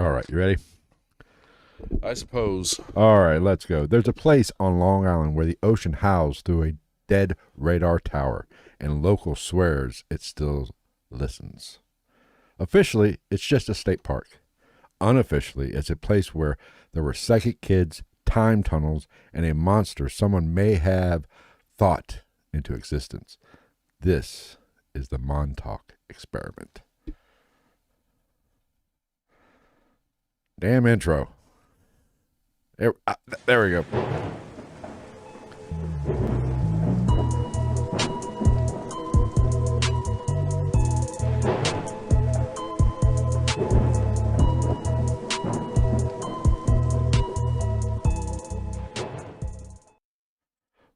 All right, you ready? I suppose. All right, let's go. There's a place on Long Island where the ocean howls through a dead radar tower, and local swears it still listens. Officially, it's just a state park. Unofficially, it's a place where there were psychic kids, time tunnels, and a monster someone may have thought into existence. This is the Montauk experiment. Damn intro. There we go.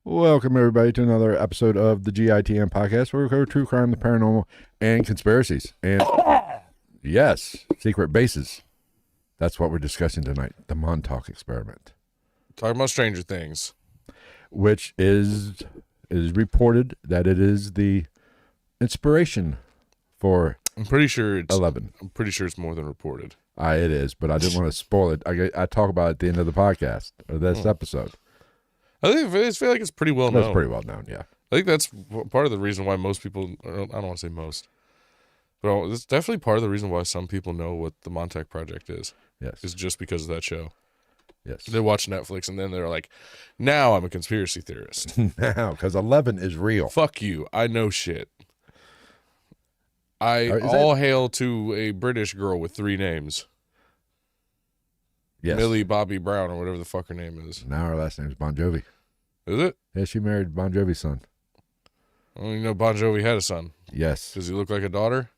Welcome, everybody, to another episode of the GITN podcast, where we cover true crime, the paranormal, and conspiracies. And yes, secret bases. That's what we're discussing tonight, the Montauk experiment. Talking about Stranger Things. Which is reported that it is the inspiration for I'm pretty sure it's 11. I'm pretty sure it's more than reported. It is, but I didn't want to spoil it. I talk about it at the end of the podcast, or this episode. I feel like it's pretty well known. That's pretty well known, yeah. I think that's part of the reason why most people, I don't want to say most, but it's definitely part of the reason why some people know what the Montauk Project is. Yes. Is just because of that show. Yes. They watch Netflix and then they're like, now I'm a conspiracy theorist. Now, because 11 is real. Fuck you. I know shit. All hail to a British girl with 3 names. Yes. Millie Bobby Brown or whatever the fuck her name is. Now her last name is Bon Jovi. Is it? Yeah, she married Bon Jovi's son. I don't even know Bon Jovi had a son. Yes. Does he look like a daughter?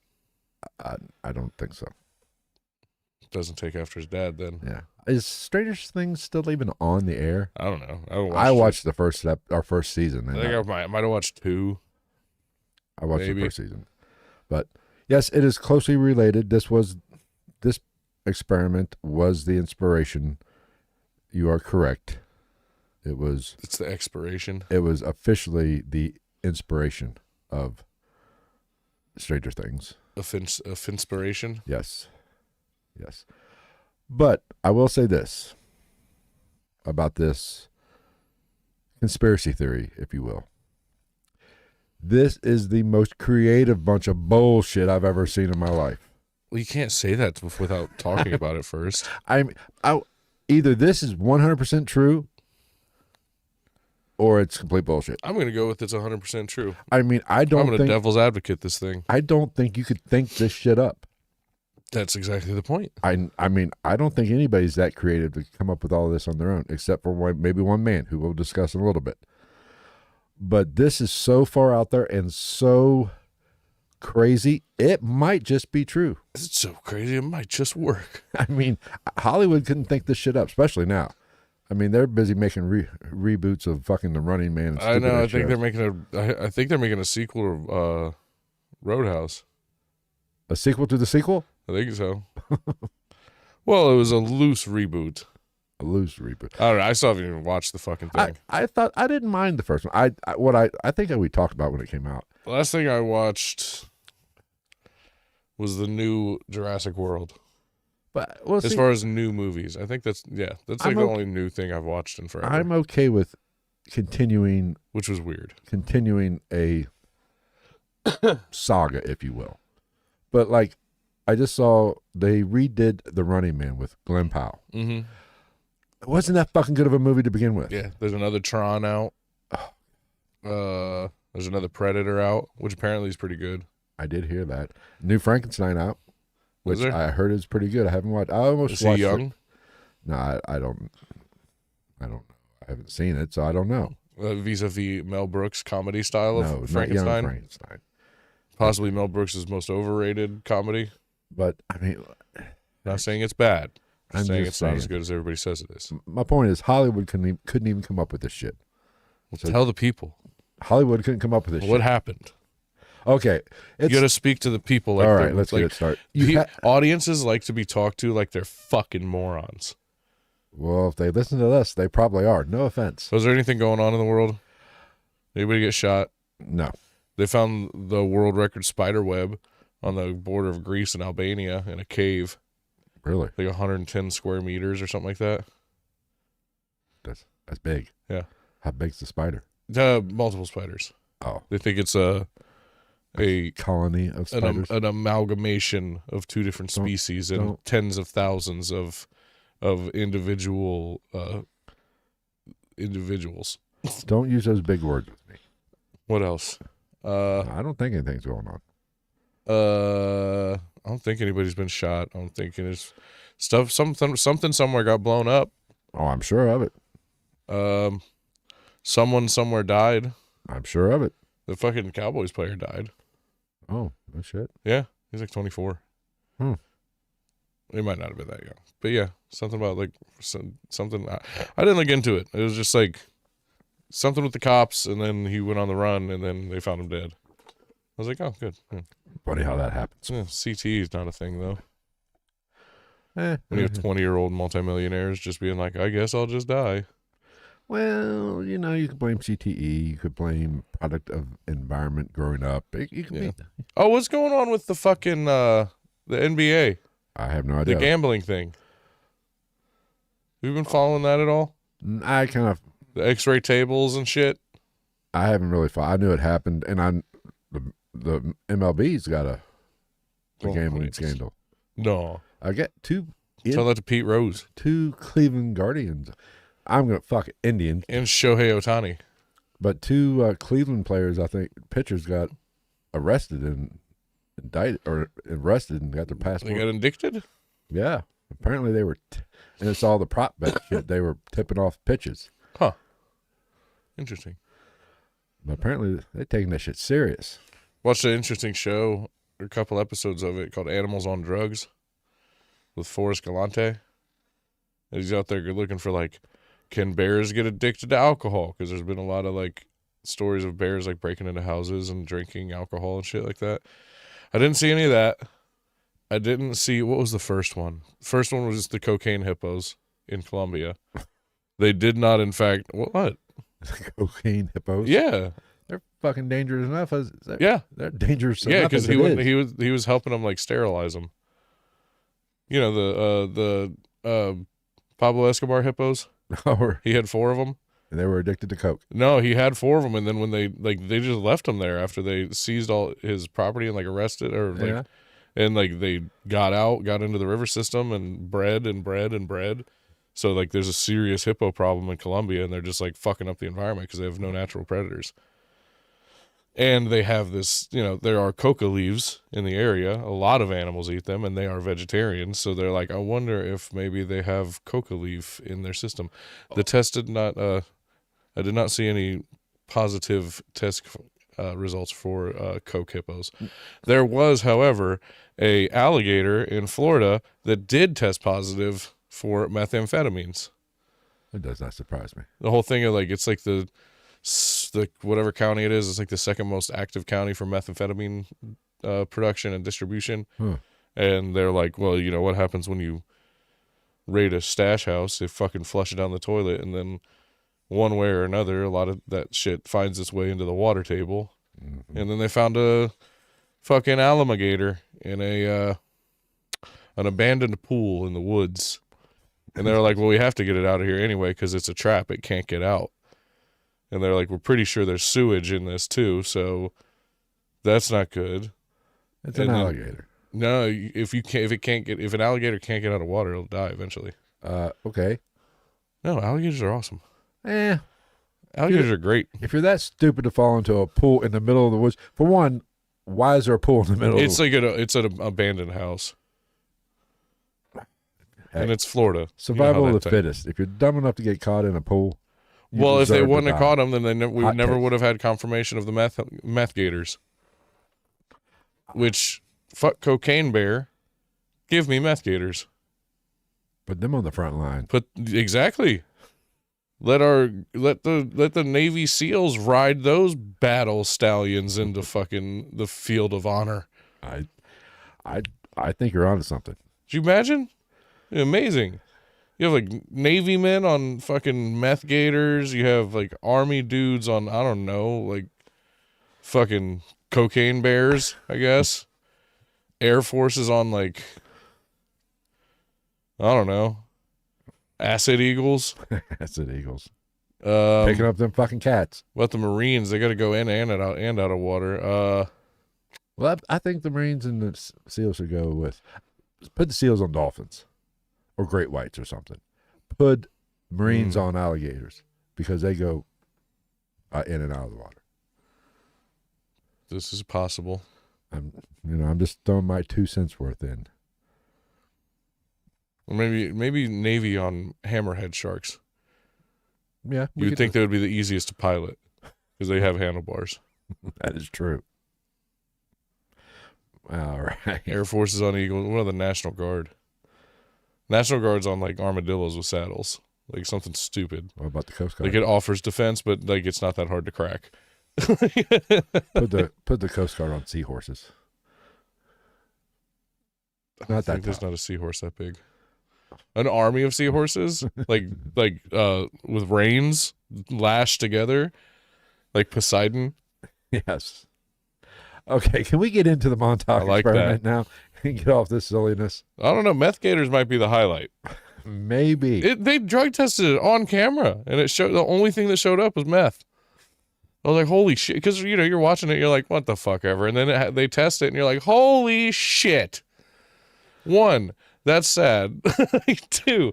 I don't think so. Doesn't take after his dad then. Yeah. Is Stranger Things still even on the air? I don't know. I watched the first season. I think I might have watched 2. I watched maybe the first season. But yes, it is closely related. This experiment was the inspiration. You are correct. It's the expiration. It was officially the inspiration of Stranger Things. Of inspiration? Yes. Yes. But I will say this about this conspiracy theory, if you will. This is the most creative bunch of bullshit I've ever seen in my life. Well, you can't say that without talking about it first. Either this is 100% true or it's complete bullshit. I'm going to go with it's 100% true. I mean, I'm going to devil's advocate this thing. I don't think you could think this shit up. That's exactly the point. I mean, I don't think anybody's that creative to come up with all of this on their own, except for maybe one man who we'll discuss in a little bit. But this is so far out there and so crazy, it might just be true. It's so crazy, it might just work. I mean, Hollywood couldn't think this shit up, especially now. I mean, they're busy making reboots of fucking The Running Man. And I know. I think they're making a sequel to Roadhouse. A sequel to the sequel? I think so. Well, it was a loose reboot. A loose reboot. I don't know. I still haven't even watched the fucking thing. I thought I didn't mind the first one. I think that we talked about when it came out. The last thing I watched was the new Jurassic World. But as far as new movies, I think that's like the only new thing I've watched in forever. I'm okay with continuing, which was weird. Continuing a saga, if you will. But like, I just saw they redid The Running Man with Glenn Powell. Mm-hmm. It wasn't that fucking good of a movie to begin with. Yeah, there's another Tron out. There's another Predator out, which apparently is pretty good. I did hear that. New Frankenstein out, which I heard is pretty good. I haven't watched. I almost watched. Is he young? No, I don't. I don't know. I haven't seen it, so I don't know. Vis-a-vis Mel Brooks comedy style of Frankenstein. Not young Frankenstein. Possibly Mel Brooks' most overrated comedy. But I mean, not saying it's bad. I'm saying just it's not as good as everybody says it is. My point is, Hollywood couldn't even come up with this shit. So tell the people. Hollywood couldn't come up with this shit. What happened? Okay. You got to speak to the people. Like all right, let's get it started. Audiences like to be talked to like they're fucking morons. Well, if they listen to this, they probably are. No offense. Was there anything going on in the world? Anybody get shot? No. They found the world record spider web on the border of Greece and Albania in a cave. Really? like 110 square meters or something like that. That's big. Yeah. How big's the spider? Multiple spiders. Oh, They think it's a colony of spiders. an amalgamation of two different species and tens of thousands of individuals. Don't use those big words with me. What else? I don't think anything's going on. I don't think anybody's been shot. I'm thinking it's stuff. Something somewhere got blown up. Oh, I'm sure of it. Someone somewhere died. I'm sure of it. The fucking Cowboys player died. Oh, no shit. Yeah, he's like 24. Hmm. He might not have been that young, but yeah, something about like something. I didn't look into it. It was just like something with the cops, and then he went on the run, and then they found him dead. I was like, oh, good. Yeah. Funny how that happens. Yeah, CT is not a thing though. When you have 20-year-old multimillionaires just being like, I guess I'll just die. Well, you could blame CTE. You could blame product of environment growing up. You could be. Oh, what's going on with the fucking the NBA? I have no idea. The gambling thing. Have you been following that at all? I kind of. The X-ray tables and shit. I haven't really followed. I knew it happened, and the MLB's got a gambling scandal. No. I get two. Tell that to Pete Rose. 2 Cleveland Guardians. I'm going to fuck Indians. And Shohei Ohtani. But 2 Cleveland players, I think, pitchers got arrested and indicted or arrested and got their passport. They got indicted? Yeah. Apparently they were, and it's all the prop bet shit. They were tipping off pitches. Huh. Interesting. But apparently they're taking that shit serious. Watched an interesting show, a couple episodes of it, called Animals on Drugs with Forrest Galante. He's out there looking for, like, can bears get addicted to alcohol? Because there's been a lot of, like, stories of bears, like, breaking into houses and drinking alcohol and shit like that. I didn't see any of that. I didn't see, what was the first one? The first one was the cocaine hippos in Colombia. They did not, in fact, what? Cocaine hippos? Yeah. They're fucking dangerous enough. Yeah. They're dangerous yeah, enough. Yeah, because he was helping them, like, sterilize them. You know, the Pablo Escobar hippos? He had 4 of them. And they were addicted to coke. No, he had 4 of them, and then when they just left him there after they seized all his property and, like, arrested, or, like, yeah. And, like, they got into the river system and bred. So, like, there's a serious hippo problem in Colombia, and they're just, like, fucking up the environment because they have no natural predators. And they have this, there are coca leaves in the area. A lot of animals eat them, and they are vegetarians. So they're like, I wonder if maybe they have coca leaf in their system. The test did not, I did not see any positive test results for coke hippos. There was, however, a alligator in Florida that did test positive for methamphetamines. It does not surprise me. The whole thing of, like, it's like the whatever county it is, it's like the second most active county for methamphetamine production and distribution. And they're like, well, what happens when you raid a stash house? They fucking flush it down the toilet, and then one way or another, a lot of that shit finds its way into the water table. Mm-hmm. And then they found a fucking alligator in an abandoned pool in the woods. And they're like, well, we have to get it out of here anyway because it's a trap. It can't get out. And they're like, we're pretty sure there's sewage in this too, so that's not good. It's an alligator. No, if an alligator can't get out of water, it'll die eventually. Okay. No, alligators are awesome. Alligators are great. If you're that stupid to fall into a pool in the middle of the woods, for one, why is there a pool in the middle? It's it's an abandoned house. Heck, and it's Florida. Survival of the fittest. If you're dumb enough to get caught in a pool. Well, if they wouldn't have caught him, then we never would have had confirmation of the meth gators. Which, fuck cocaine bear, give me meth gators. Put them on the front line. Exactly. Let the Navy SEALs ride those battle stallions into fucking the field of honor. I think you're onto something. Did you imagine? Amazing. You have, like, Navy men on fucking meth gators. You have, like, Army dudes on, I don't know, like, fucking cocaine bears, I guess. Air Force is on, like, I don't know. Acid eagles. Acid eagles. Picking up them fucking cats. What the Marines? They got to go in and out of water. Well, I think the Marines and the SEALs should go with put the SEALs on dolphins or great whites or something. Put Marines on alligators because they go in and out of the water. This is possible. I'm just throwing my 2 cents worth in. Or maybe Navy on hammerhead sharks. Yeah, You'd think they would be the easiest to pilot because they have handlebars. That is true. All right. Air Force is on Eagle. What are the National Guard? National Guard's on like armadillos with saddles, like something stupid. What about the Coast Guard? Like it offers defense, but like it's not that hard to crack. Put the Coast Guard on seahorses. Not that. There's not a seahorse that big. An army of seahorses, like with reins lashed together, like Poseidon. Yes. Okay, can we get into the Montauk experiment now and get off this silliness? I don't know. Meth gators might be the highlight. Maybe. They drug tested it on camera, and it showed the only thing that showed up was meth. I was like, holy shit. Because, you're watching it, you're like, what the fuck ever. And then they test it, and you're like, holy shit. 1, that's sad. 2,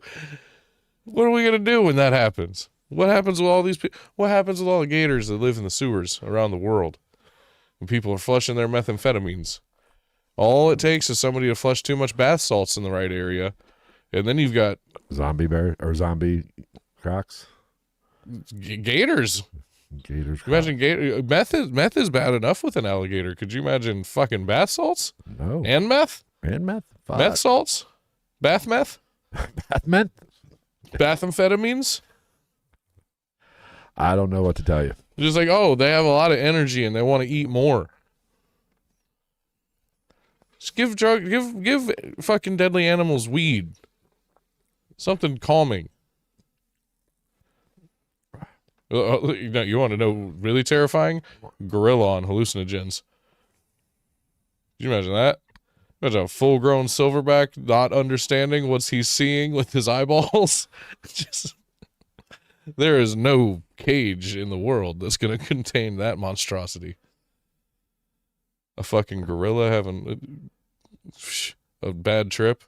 what are we going to do when that happens? What happens with all these people? What happens with all the gators that live in the sewers around the world? When people are flushing their methamphetamines. All it takes is somebody to flush too much bath salts in the right area, and then you've got zombie bear or zombie crocs. Gators. Gators. Imagine gator meth is bad enough with an alligator. Could you imagine fucking bath salts? No. And meth? And meth? Fuck. Meth salts? Bath meth? Bath meth? Bathamphetamines? I don't know what to tell you. Just like, oh, they have a lot of energy and they want to eat more. Just give fucking deadly animals weed. Something calming. You want to know really terrifying? Gorilla on hallucinogens. Can you imagine that? Imagine a full-grown silverback not understanding what he's seeing with his eyeballs. There is no cage in the world that's going to contain that monstrosity. A fucking gorilla having a bad trip.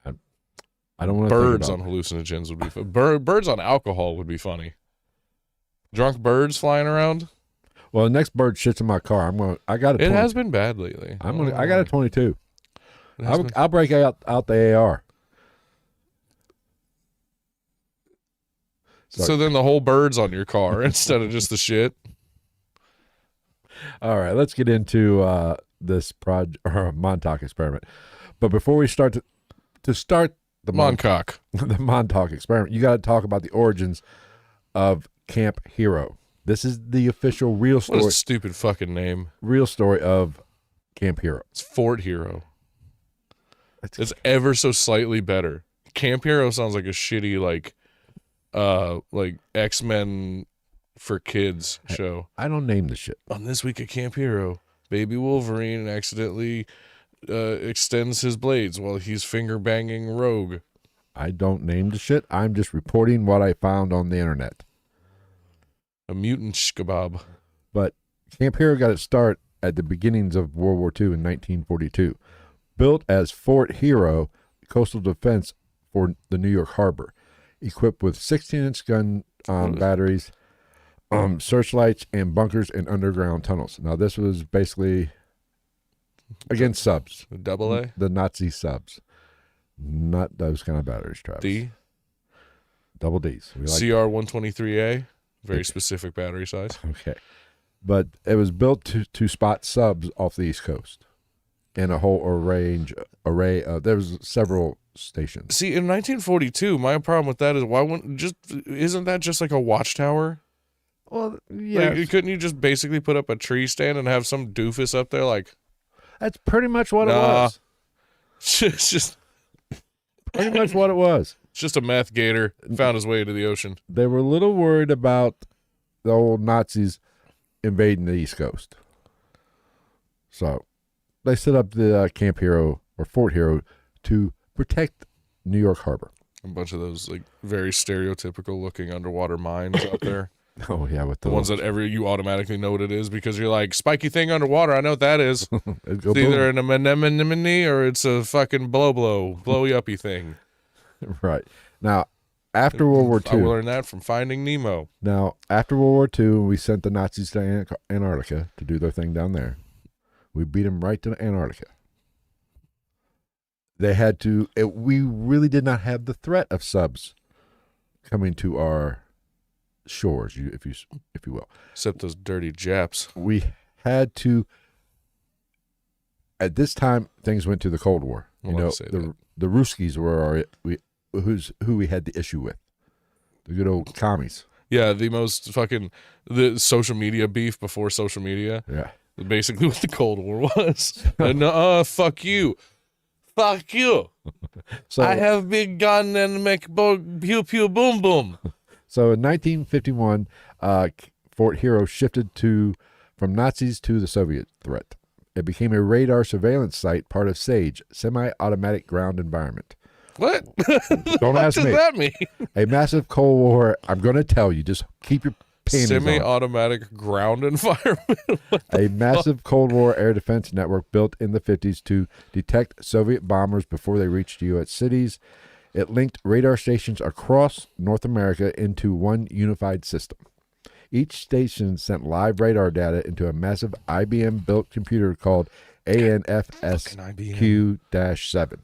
I don't want to. Birds on hallucinogens would be fun. Birds on alcohol would be funny. Drunk birds flying around. Well, the next bird shits in my car. I got a. It has been bad lately. I got a 22. I'll break out the AR. So then the whole bird's on your car instead of just the shit. All right, let's get into this Montauk experiment. But before we start to start the Montauk experiment, you got to talk about the origins of Camp Hero. This is the official real story. What a stupid fucking name. Real story of Camp Hero. It's Fort Hero. It's ever so slightly better. Camp Hero sounds like a shitty like X-Men for kids show. I don't name the shit. On this week at Camp Hero, baby Wolverine accidentally extends his blades while he's finger banging Rogue. I don't name the shit. I'm just reporting what I found on the internet. A mutant kebab. But Camp Hero got its start at the beginnings of World War II in 1942. Built as Fort Hero, coastal defense for the New York Harbor. Equipped with 16-inch gun batteries, searchlights, and bunkers and underground tunnels. Now, this was basically against subs. Double A? The Nazi subs. Not those kind of batteries, Travis. D? Double Ds. CR-123A? Very specific battery size. Okay. But it was built to spot subs off the East Coast. And a whole array of, there was several stations. See, in 1942, my problem with that is isn't that just like a watchtower? Well, yeah. Like, couldn't you just basically put up a tree stand and have some doofus up there like? That's pretty much what it was. It's just pretty much what it was. It's just a meth gator found his way to the ocean. They were a little worried about the old Nazis invading the East Coast. So they set up the Camp Hero or Fort Hero to protect New York Harbor. A bunch of those like very stereotypical looking underwater mines out there. Oh yeah, with The ones that you automatically know what it is because you're like, spiky thing underwater, I know what that is. It's either an anemone or it's a fucking blowy uppy thing. Right. Now, after World War II. I learned that from Finding Nemo. Now, after World War II, we sent the Nazis to Antarctica to do their thing down there. We beat them right to Antarctica. They had to, we really did not have the threat of subs coming to our shores, if you will. Except those dirty Japs. We had to, at this time, things went to the Cold War. You know, the Ruskies were who we had the issue with. The good old commies. Yeah, the social media beef before social media. Yeah. Basically what the Cold War was. Fuck you. Fuck you. So, I have big gun and make pew pew boom boom. So in 1951, Fort Hero shifted from Nazis to the Soviet threat. It became a radar surveillance site, part of SAGE, semi-automatic ground environment. What? Don't ask me. What does that mean? A massive Cold War. I'm going to tell you. Just keep your panties on. Semi-automatic ground environment. A massive Cold War air defense network built in the 50s to detect Soviet bombers before they reached U.S. cities. It linked radar stations across North America into one unified system. Each station sent live radar data into a massive IBM-built computer called ANFSQ-7.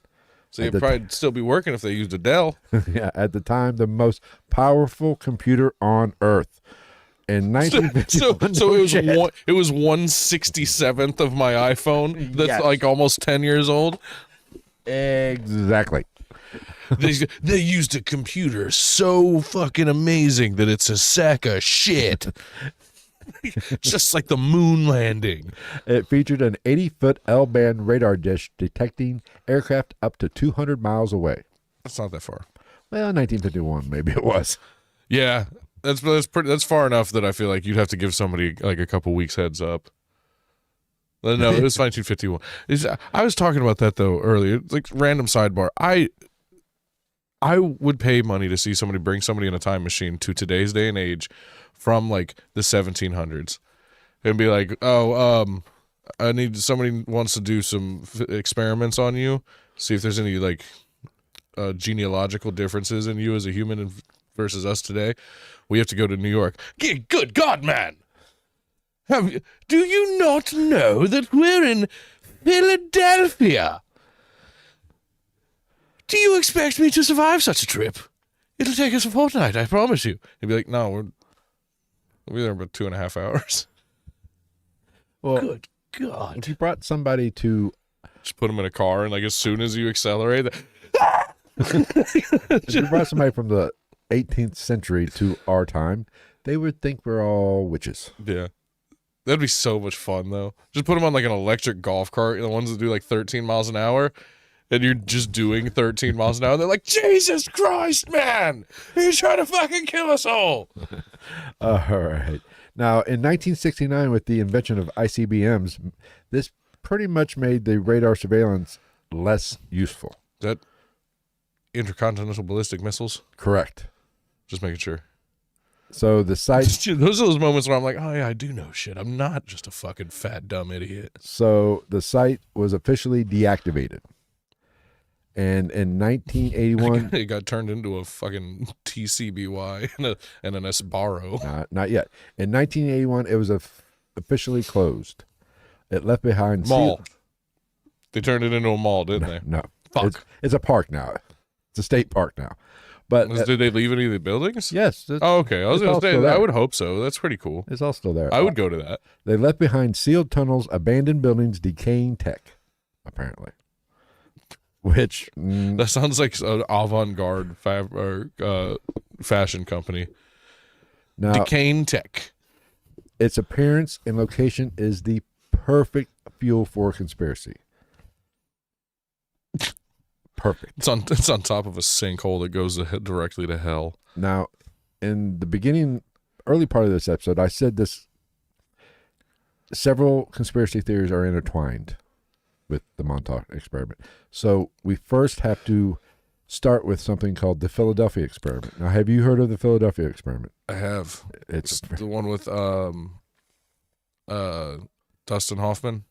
So you'd probably still be working if they used a Dell. Yeah, at the time, the most powerful computer on Earth. In 1951, so it was 1/67th of my iPhone. That's like almost 10 years old. Exactly. They used a computer so fucking amazing that it's a sack of shit. Just like the moon landing. It featured an 80-foot L-band radar dish detecting aircraft up to 200 miles away. That's not that far. Well, 1951, maybe it was. Yeah, that's far enough that I feel like you'd have to give somebody like a couple weeks heads up. No, it was 1951. I was talking about that though earlier. It's like random sidebar. I would pay money to see somebody bring somebody in a time machine to today's day and age from like the 1700s and be like, I need somebody wants to do some experiments on you, see if there's any like genealogical differences in you as a human versus us today. We have to go to New York. Good God, man. Do you not know that we're in Philadelphia? Do you expect me to survive such a trip? It'll take us a fortnight, I promise you. He'd be like, no, we'll be there in about 2.5 hours. Well, good God. If you brought somebody to... Just put them in a car, and like as soon as you accelerate... If you brought somebody from the 18th century to our time, they would think we're all witches. Yeah. That'd be so much fun, though. Just put them on like an electric golf cart, the ones that do like 13 miles an hour. And you're just doing 13 miles an hour. They're like, Jesus Christ, man! You're trying to fucking kill us all! All right. Now, in 1969, with the invention of ICBMs, this pretty much made the radar surveillance less useful. Is that intercontinental ballistic missiles? Correct. Just making sure. So the site... Those are those moments where I'm like, oh yeah, I do know shit. I'm not just a fucking fat, dumb idiot. So the site was officially deactivated. And in 1981... It got turned into a fucking TCBY and an Sbarro. Not yet. In 1981, it was officially closed. It left behind... Mall. They turned it into a mall, didn't they? No. Fuck. It's a park now. It's a state park now. But did they leave any of the buildings? Yes. Oh, okay. I was going to say, I would hope so. That's pretty cool. It's all still there. I would go to that. They left behind sealed tunnels, abandoned buildings, decaying tech, apparently. Which that sounds like an avant-garde fashion company. Now, Decaying tech. Its appearance and location is the perfect fuel for a conspiracy. Perfect. It's on top of a sinkhole that goes directly to hell. Now, in the early part of this episode, I said this. Several conspiracy theories are intertwined. with the Montauk experiment. So we first have to start with something called the Philadelphia experiment. Now, have you heard of the Philadelphia experiment? I have. It's The one with Dustin Hoffman.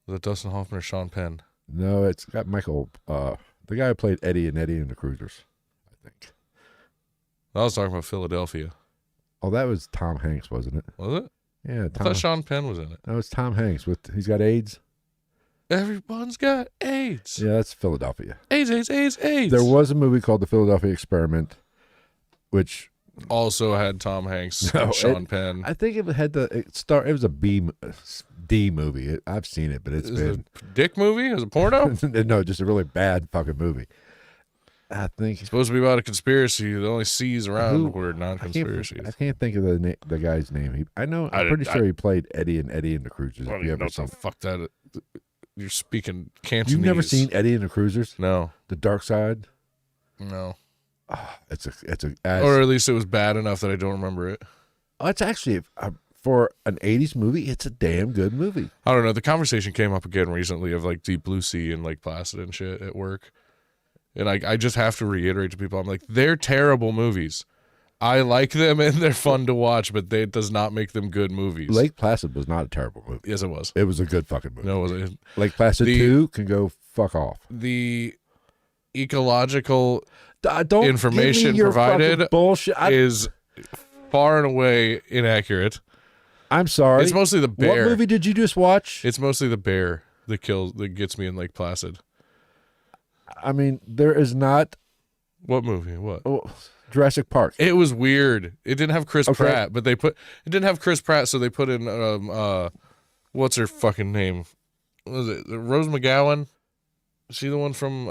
Was it Dustin Hoffman or Sean Penn? no, it's got Michael, the guy who played Eddie and the Cruisers, I think. I was talking about Philadelphia. Oh, that was Tom Hanks, wasn't it? Was it? Yeah, I Tom. thought Sean Penn was in it. No, it's Tom Hanks he's got AIDS. Everyone's got AIDS. Yeah, that's Philadelphia. AIDS, AIDS, AIDS, AIDS. There was a movie called The Philadelphia Experiment, which Also had Tom Hanks No, and Sean Penn. I think it was a D movie. I've seen it, but it's Is it been a dick movie? Is it porno? no, just a really bad fucking movie. I think It's supposed to be about a conspiracy. The only C's around were non-conspiracies. I can't think of the guy's name. I'm pretty sure he played Eddie and the Cruisers. I don't If you even know ever what seen, the fuck that. You're speaking Cantonese. you've never seen Eddie and the Cruisers? No, The Dark Side. no. It's Or at least it was bad enough that I don't remember it. it's actually for an '80s movie. It's a damn good movie. I don't know. The conversation came up again recently of like Deep Blue Sea and Lake Placid and shit at work. And I just have to reiterate to people, I'm like, they're terrible movies. I like them and they're fun to watch, but it does not make them good movies. Lake Placid was not a terrible movie. Yes, it was. It was a good fucking movie. No, it wasn't. Lake Placid 2 can go fuck off. The ecological Don't information give me your provided fucking bullshit. is far and away inaccurate. I'm sorry. It's mostly the bear. What movie did you just watch? It's mostly the bear that gets me in Lake Placid. I mean, there is not What movie? What? Jurassic Park. It was weird. It didn't have Chris Okay. Pratt, but it didn't have Chris Pratt, so they put in what's her fucking name? What was it Rose McGowan? Is she the one from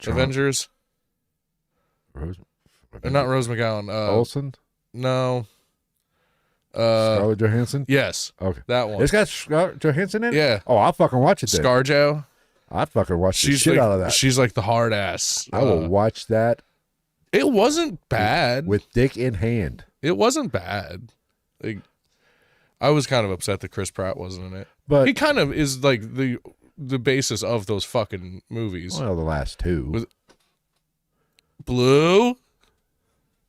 Avengers? Rose, Or not Rose McGowan. Olsen? No. Scarlett Johansson? Yes. Okay. That one. It's got Scarlett Johansson in it? Yeah. Oh, I'll fucking watch it then. ScarJo. I'll fucking watch the She's shit like, out of that. She's like the hard ass. I will watch that It wasn't bad. with dick in hand. It wasn't bad. Like, I was kind of upset that Chris Pratt wasn't in it. But He kind of is like the basis of those fucking movies. well, the last two. Blue?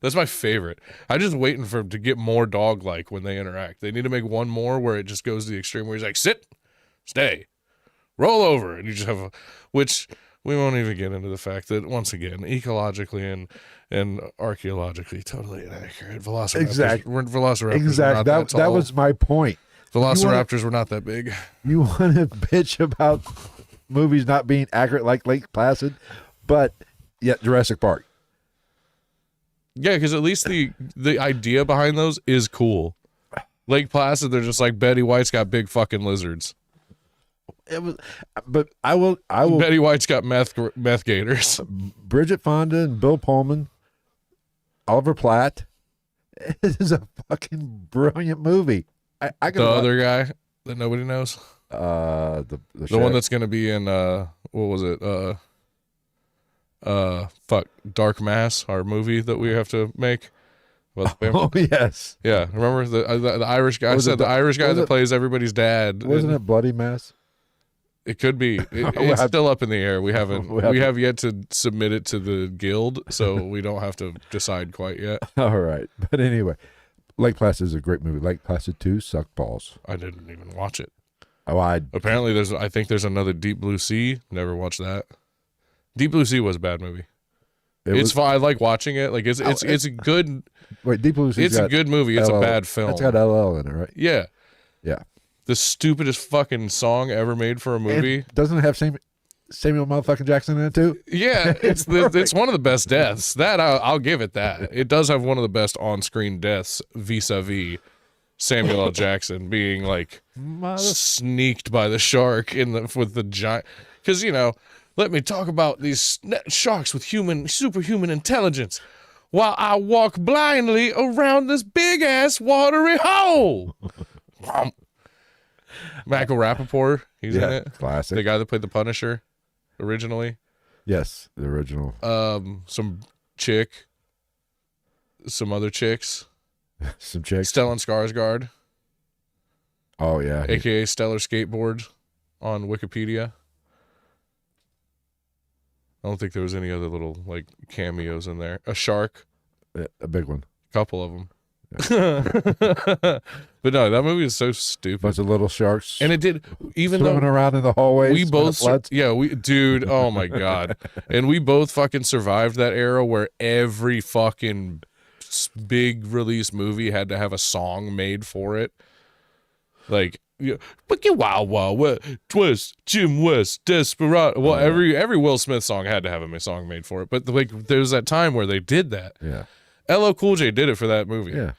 That's my favorite. I'm just waiting for him to get more dog-like when they interact. They need to make one more where it just goes to the extreme where he's like, sit, stay, roll over. And you just have which we won't even get into the fact that, once again, ecologically and archaeologically totally inaccurate. Velociraptors, Exactly. Velociraptors were Exactly. not that That tall. was my point. Velociraptors were not that big. You want to bitch about movies not being accurate like Lake Placid, but yet Jurassic Park. Yeah, because at least the idea behind those is cool. Lake Placid, they're just like Betty White's got big fucking lizards. It was, but I will. Betty White's got meth gators. Bridget Fonda and Bill Pullman, Oliver Platt. It is a fucking brilliant movie. I can The other guy that nobody knows, the one that's gonna be in what was it? Dark Mass, our movie that we have to make. About the Oh yes, yeah. Remember the Irish guy? I Was it said the Irish guy that plays everybody's dad. wasn't it Bloody Mess? It could be. It's still up in the air. We have yet to submit it to the guild, so we don't have to decide quite yet. All right, but anyway, Lake Placid is a great movie. Lake Placid 2 sucked balls. I didn't even watch it. Oh, Apparently, I think there's another Deep Blue Sea. Never watched that. Deep Blue Sea was a bad movie. It's fun. I like watching it. Like it's a good. Wait, Deep Blue Sea. It's a good movie. It's a bad film. It's got LL in it, right? Yeah. Yeah. The stupidest fucking song ever made for a movie. And doesn't it have Samuel motherfucking Jackson in it too? Yeah, it's one of the best deaths. That I'll give it that. It does have one of the best on-screen deaths vis-a-vis Samuel L. Jackson being like sneaked by the shark with the giant. Because let me talk about these sharks with superhuman intelligence while I walk blindly around this big ass watery hole. Michael Rappaport, he's in it. Classic. The guy that played the Punisher originally. Yes, the original. Some other chicks. Some chicks. Stellan Skarsgård. Oh yeah, aka Stellar Skateboard on Wikipedia. I don't think there was any other little like cameos in there. A shark, a big one. Couple of them. But no, that movie is so stupid. Bunch of little sharks, and it did. Even swimming though around in the hallways, we both, dude. Oh my god! God! And we both fucking survived that era where every fucking big release movie had to have a song made for it. Like, wow, wow, twist, Jim West, Desperado. Well, every Will Smith song had to have a song made for it. But like, there was that time where they did that. Yeah. LL Cool J did it for that movie. Yeah.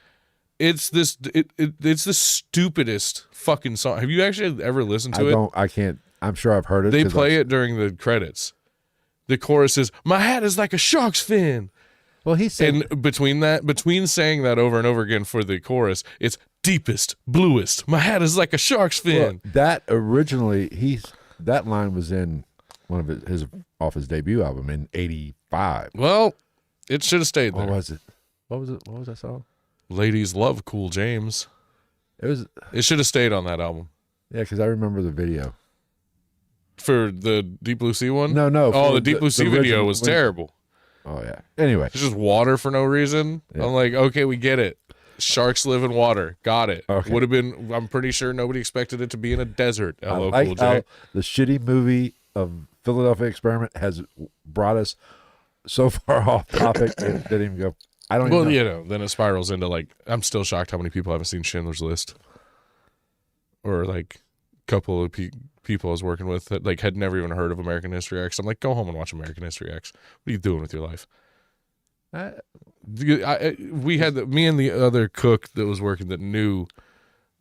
It's the stupidest fucking song. Have you actually ever listened to it? I can't. I'm sure I've heard it. They play it during the credits. The chorus is, "My hat is like a shark's fin." Well, he said, and between saying that over and over again for the chorus, it's deepest, bluest. My hat is like a shark's fin. Well, that originally, that line was in one of his off his debut album in '85. Well, it should have stayed there. What was it? What was that song? Ladies love Cool James. It should have stayed on that album. Yeah, because I remember the video. For the Deep Blue Sea one? No. Oh, the Deep Blue Sea video was terrible. Oh, yeah. Anyway. It's just water for no reason. Yeah. I'm like, okay, we get it. Sharks live in water. Got it. Okay. Would have been, I'm pretty sure nobody expected it to be in a desert. Hello, Cool J. The shitty movie of Philadelphia Experiment has brought us so far off topic it didn't even go. I don't even know. Then it spirals into like, I'm still shocked how many people haven't seen Schindler's List. Or like a couple of people I was working with that like had never even heard of American History X. I'm like, go home and watch American History X. What are you doing with your life? We had me and the other cook that was working that knew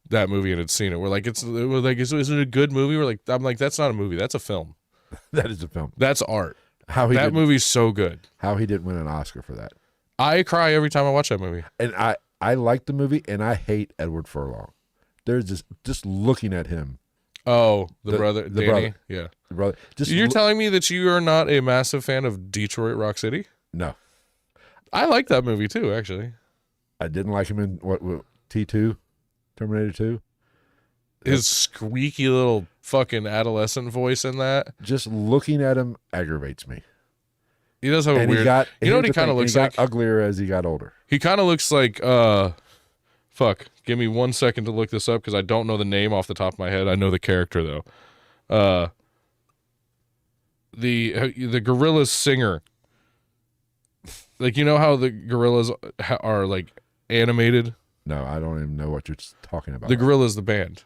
that movie and had seen it. We're like, is it a good movie? I'm like, that's not a movie. That's a film. That is a film. That's art. That movie's so good. How he didn't win an Oscar for that. I cry every time I watch that movie. And I like the movie, and I hate Edward Furlong. There's just looking at him. Oh, the brother, Danny? Brother. Yeah. The brother. You're telling me that you are not a massive fan of Detroit Rock City? No. I like that movie too, actually. I didn't like him in what T2, Terminator 2. His squeaky little fucking adolescent voice in that. Just looking at him aggravates me. He does have a weird. You know what he kind of looks like? He got uglier as he got older. He kind of looks like. Fuck. Give me 1 second to look this up because I don't know the name off the top of my head. I know the character though. The Gorillaz singer. Like, you know how the Gorillaz are like animated? No, I don't even know what you're talking about. The Gorillaz, the band.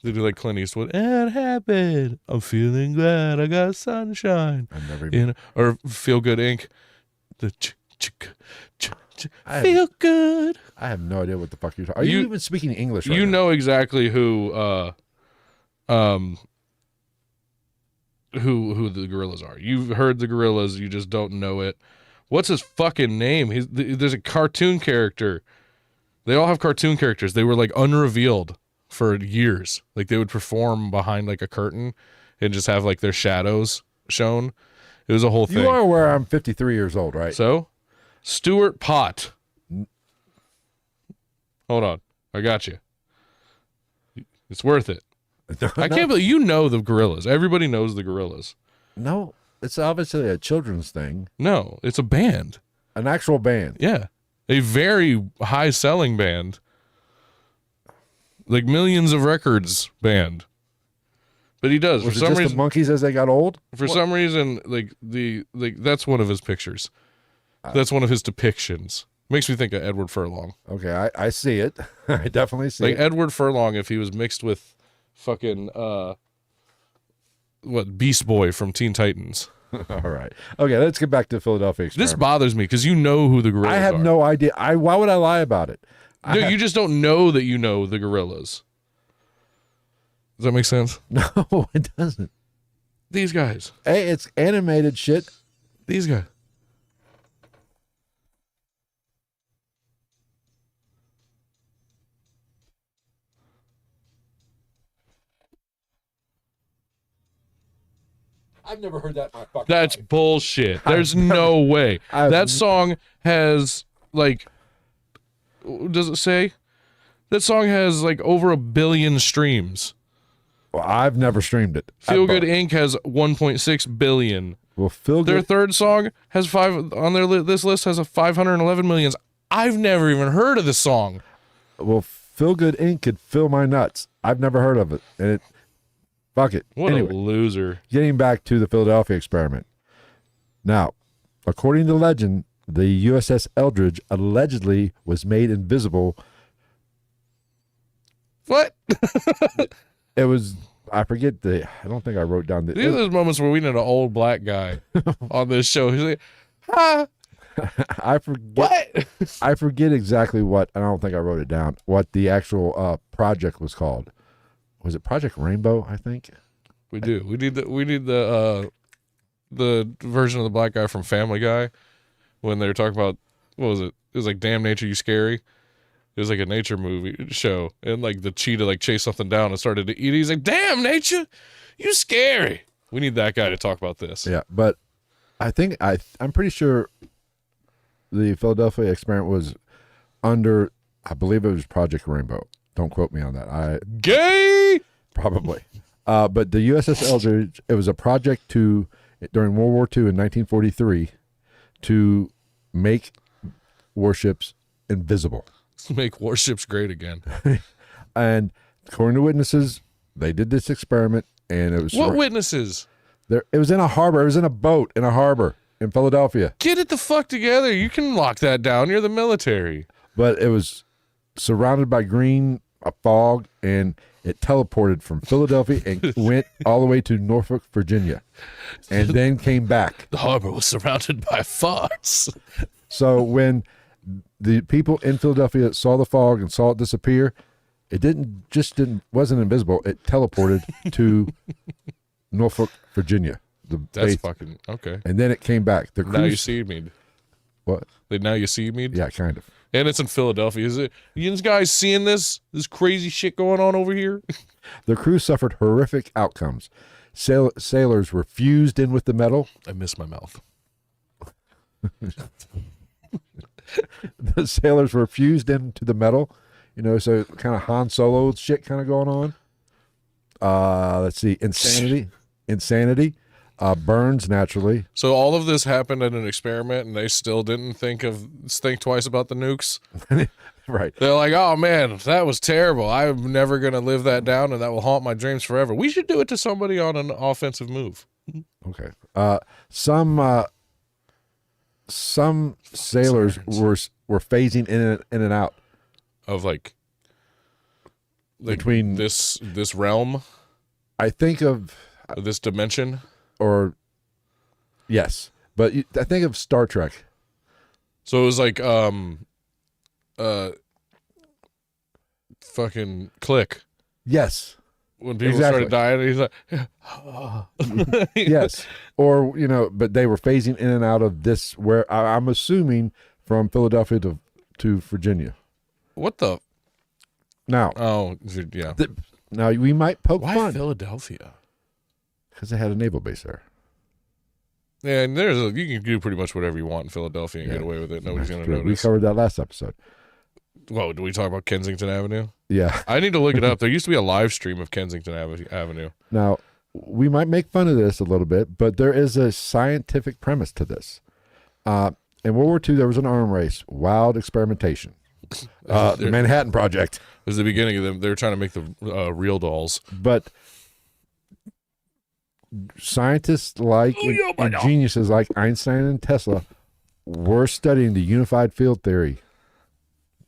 They do like Clint Eastwood. It happened. I'm feeling glad I got sunshine. I've never even... Or Feel Good Inc. The feel good. I have no idea what the fuck you're talking. Are you even speaking English right now? You know exactly who the Gorillaz are. You've heard the Gorillaz, you just don't know it. What's his fucking name? There's a cartoon character. They all have cartoon characters. They were like unrevealed for years. Like they would perform behind like a curtain and just have like their shadows shown. It was a whole thing. You are aware I'm 53 years old, right? So, Stuart Pott. Hold on. I got you. It's worth it. I can't believe you know the Gorillaz. Everybody knows the Gorillaz. No, it's obviously a children's thing. No, it's a band. An actual band. Yeah. A very high-selling band. Like millions of records band. But he does. Was for some just reason, the Monkees as they got old? For some reason, like that's one of his pictures. That's one of his depictions. Makes me think of Edward Furlong. Okay, I see it. I definitely see it. Like Edward Furlong, if he was mixed with fucking Beast Boy from Teen Titans. All right. Okay, let's get back to Philadelphia Experiment. This bothers me because you know who the Gorillaz are. I have no idea. Why would I lie about it? No, you just don't know that you know the Gorillaz. Does that make sense? No, it doesn't. These guys. Hey, it's animated shit. These guys. I've never heard that in my fucking That's life. Bullshit. There's no way. That song has, like, does it say? That song has like over 1 billion streams. Well, I've never streamed it. Feel Good Inc. has 1.6 billion. Well, Feel Good. Their third song has this list has a 511 millions. I've never even heard of this song. Well, Feel Good Inc. could fill my nuts. I've never heard of it. And fuck it. What anyway, a loser. Getting back to the Philadelphia experiment. Now, according to legend, the USS Eldridge allegedly was made invisible. What? It was, I don't think I wrote down These are those moments where we need an old black guy on this show. He's like, I forget. what? I forget exactly what, I don't think I wrote it down, what the actual project was called. Was it Project Rainbow, I think? We do. We need the version of the black guy from Family Guy when they were talking about, what was it? It was like Damn Nature You Scary. It was like a nature movie show, and like the cheetah like chased something down and started to eat it. He's like, "Damn, nature, you scary." We need that guy to talk about this. Yeah, but I think I'm pretty sure the Philadelphia experiment was under, I believe it was Project Rainbow. Don't quote me on that. Gay. Probably. But the USS Eldridge, it was a project during World War II in 1943 to make warships invisible. Make warships great again. And according to witnesses, they did this experiment, and it was what witnesses? It was in a harbor. It was in a boat in a harbor in Philadelphia. Get it the fuck together. You can lock that down. You're the military. But it was surrounded by a fog, and it teleported from Philadelphia and went all the way to Norfolk, Virginia, and then came back. The harbor was surrounded by fogs. So when the people in Philadelphia saw the fog and saw it disappear, it wasn't invisible. It teleported to Norfolk, Virginia. That's fucking okay. And then it came back. Now you see me. What? Now you see me? Yeah, kind of. And it's in Philadelphia. Is it? You guys seeing this crazy shit going on over here? The crew suffered horrific outcomes. Sailors were fused in with the metal. I miss my mouth. The sailors were fused into the metal, so kind of Han Solo shit kind of going on. Let's see, insanity, burns naturally. So all of this happened in an experiment, and they still didn't think twice about the nukes. Right. They're like, oh man, that was terrible. I'm never gonna live that down, and that will haunt my dreams forever. We should do it to somebody on an offensive move. Okay. Some sailors were phasing in and out of like between this realm. I think of this dimension, or yes, but I think of Star Trek. So it was like fucking Click. Yes. When people started dying, he's like, yes. Or, but they were phasing in and out of this, where I'm assuming from Philadelphia to Virginia. What the? Now. Oh, yeah. Now, we might poke fun. Why Philadelphia? Because they had a naval base there. Yeah, and you can do pretty much whatever you want in Philadelphia and get away with it. Nobody's going to notice. We covered that last episode. Whoa, did we talk about Kensington Avenue? Yeah. I need to look it up. There used to be a live stream of Kensington Avenue. Now, we might make fun of this a little bit, but there is a scientific premise to this. In World War II, there was an arm race, wild experimentation. The Manhattan Project. It was the beginning of them. They were trying to make the real dolls. But scientists and geniuses like Einstein and Tesla were studying the unified field theory,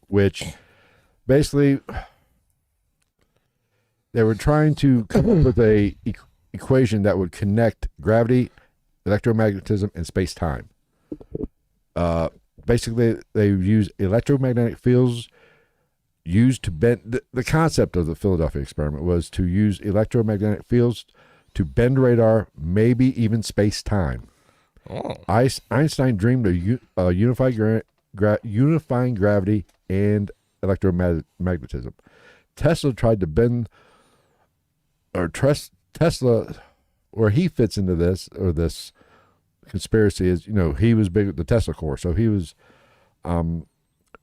which basically they were trying to come up with a equation that would connect gravity, electromagnetism, and space-time. Basically, they use electromagnetic fields used to bend. The concept of the Philadelphia experiment was to use electromagnetic fields to bend radar, maybe even space-time. Oh. Einstein dreamed of unifying gravity and electromagnetism. Tesla tried to bend, Tesla, where he fits into this, or this conspiracy is, he was big with the Tesla core, so he was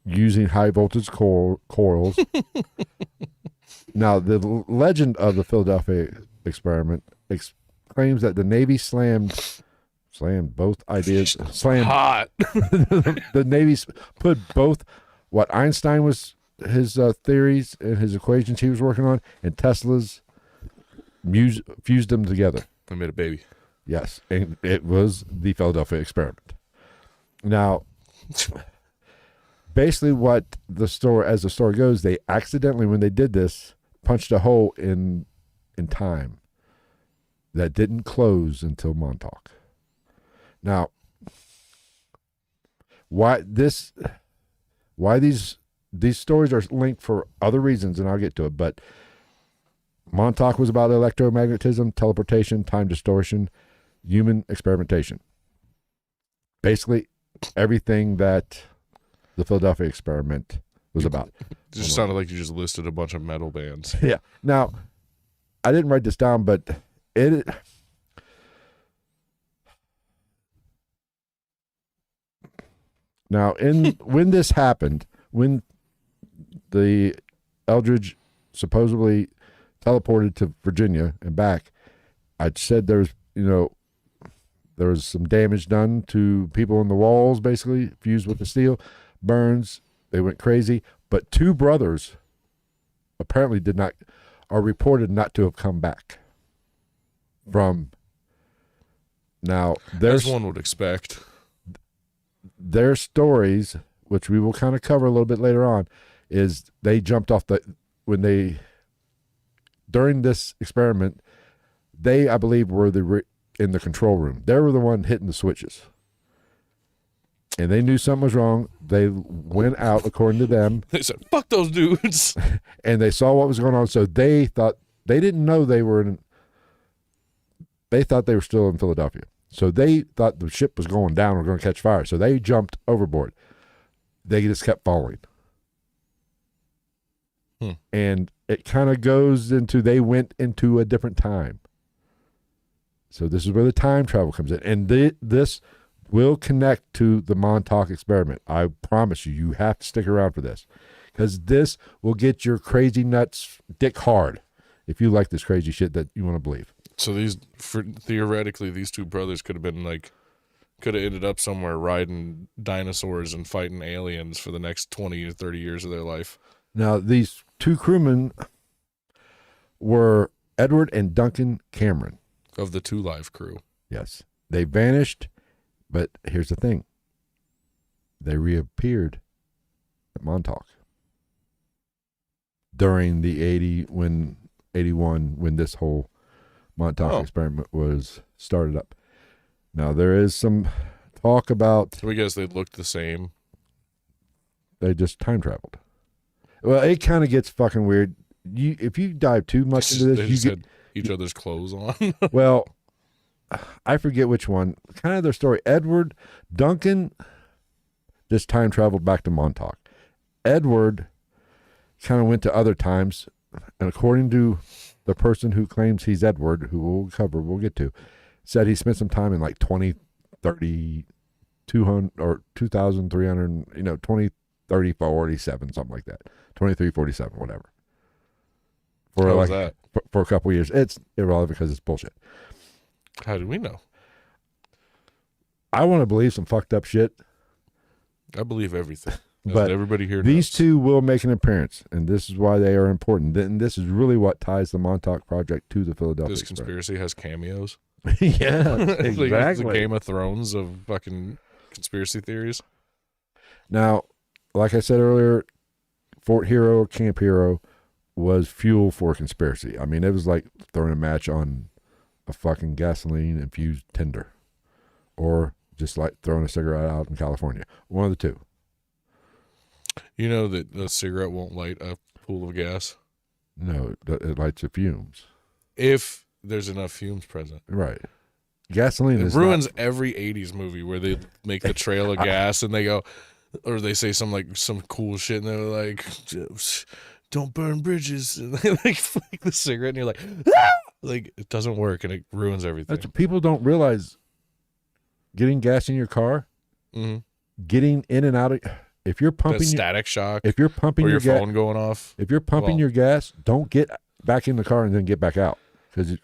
using high voltage coils. Now, the legend of the Philadelphia experiment claims that the Navy slammed both ideas. Hot. The Navy put both what Einstein was his theories and his equations he was working on, and Tesla's fused them together. I made a baby. Yes, and it was the Philadelphia experiment. Now, basically, what the story goes, they accidentally, when they did this, punched a hole in time that didn't close until Montauk. Now, why these stories are linked for other reasons, and I'll get to it, but Montauk was about electromagnetism, teleportation, time distortion, human experimentation. Basically, everything that the Philadelphia experiment was about. It just sounded like you just listed a bunch of metal bands. Yeah. Now, I didn't write this down, but it... Now, when this happened, when the Eldridge supposedly teleported to Virginia and back, I said there was some damage done to people in the walls, basically, fused with the steel, burns, they went crazy. But 2 brothers apparently are reported not to have come back from. Now, as one would expect. Their stories, which we will kind of cover a little bit later on, is they jumped off during this experiment, they, I believe, were in the control room. They were the one hitting the switches. And they knew something was wrong. They went out, according to them. They said, fuck those dudes. And they saw what was going on. So they thought, they didn't know they thought they were still in Philadelphia. So they thought the ship was going down or going to catch fire. So they jumped overboard. They just kept falling. And it kind of goes into, they went into a different time. So this is where the time travel comes in. And this will connect to the Montauk experiment. I promise you, you have to stick around for this. Because this will get your crazy nuts dick hard if you like this crazy shit that you want to believe. So theoretically, these 2 brothers could have ended up somewhere riding dinosaurs and fighting aliens for the next 20 to 30 years of their life. Now, these 2 crewmen were Edward and Duncan Cameron. Of the 2 Live crew. Yes. They vanished, but here's the thing. They reappeared at Montauk during the 81, when this whole Montauk experiment was started up. Now, there is some talk about... So we guess they looked the same. They just time traveled. Well, it kind of gets fucking weird. If you dive too much into this, they just had each other's clothes on. Well, I forget which one. Kind of their story. Duncan just time traveled back to Montauk. Edward kind of went to other times, and according to the person who claims he's Edward, who we'll get to, said he spent some time in like 2030, 200 or 2,300, 2030, 47, something like that. 2347, whatever. How was that? For a couple of years. It's irrelevant because it's bullshit. How do we know? I want to believe some fucked up shit. I believe everything. That's But what everybody here these knows. 2 will make an appearance, and this is why they are important. And this is really what ties the Montauk Project to the Philadelphia This conspiracy has cameos. Yeah, It's exactly. like the Game of Thrones of fucking conspiracy theories. Now, like I said earlier, Fort Hero, Camp Hero was fuel for a conspiracy. I mean, it was like throwing a match on a fucking gasoline-infused tinder, or just like throwing a cigarette out in California. One of the 2. You know that a cigarette won't light a pool of gas? No, it lights the fumes. If there's enough fumes present. Right. Gasoline It is ruins not, every 80s movie where they make the trail of gas and they go, or they say some cool shit and they're like, don't burn bridges. And they like flick the cigarette and you're like, ah! Like it doesn't work and it ruins everything. people don't realize getting gas in your car, getting in and out of, if you're That pumping static shock. if you're pumping or your your phone going off. if you're pumping your gas, don't get back in the car and then get back out, because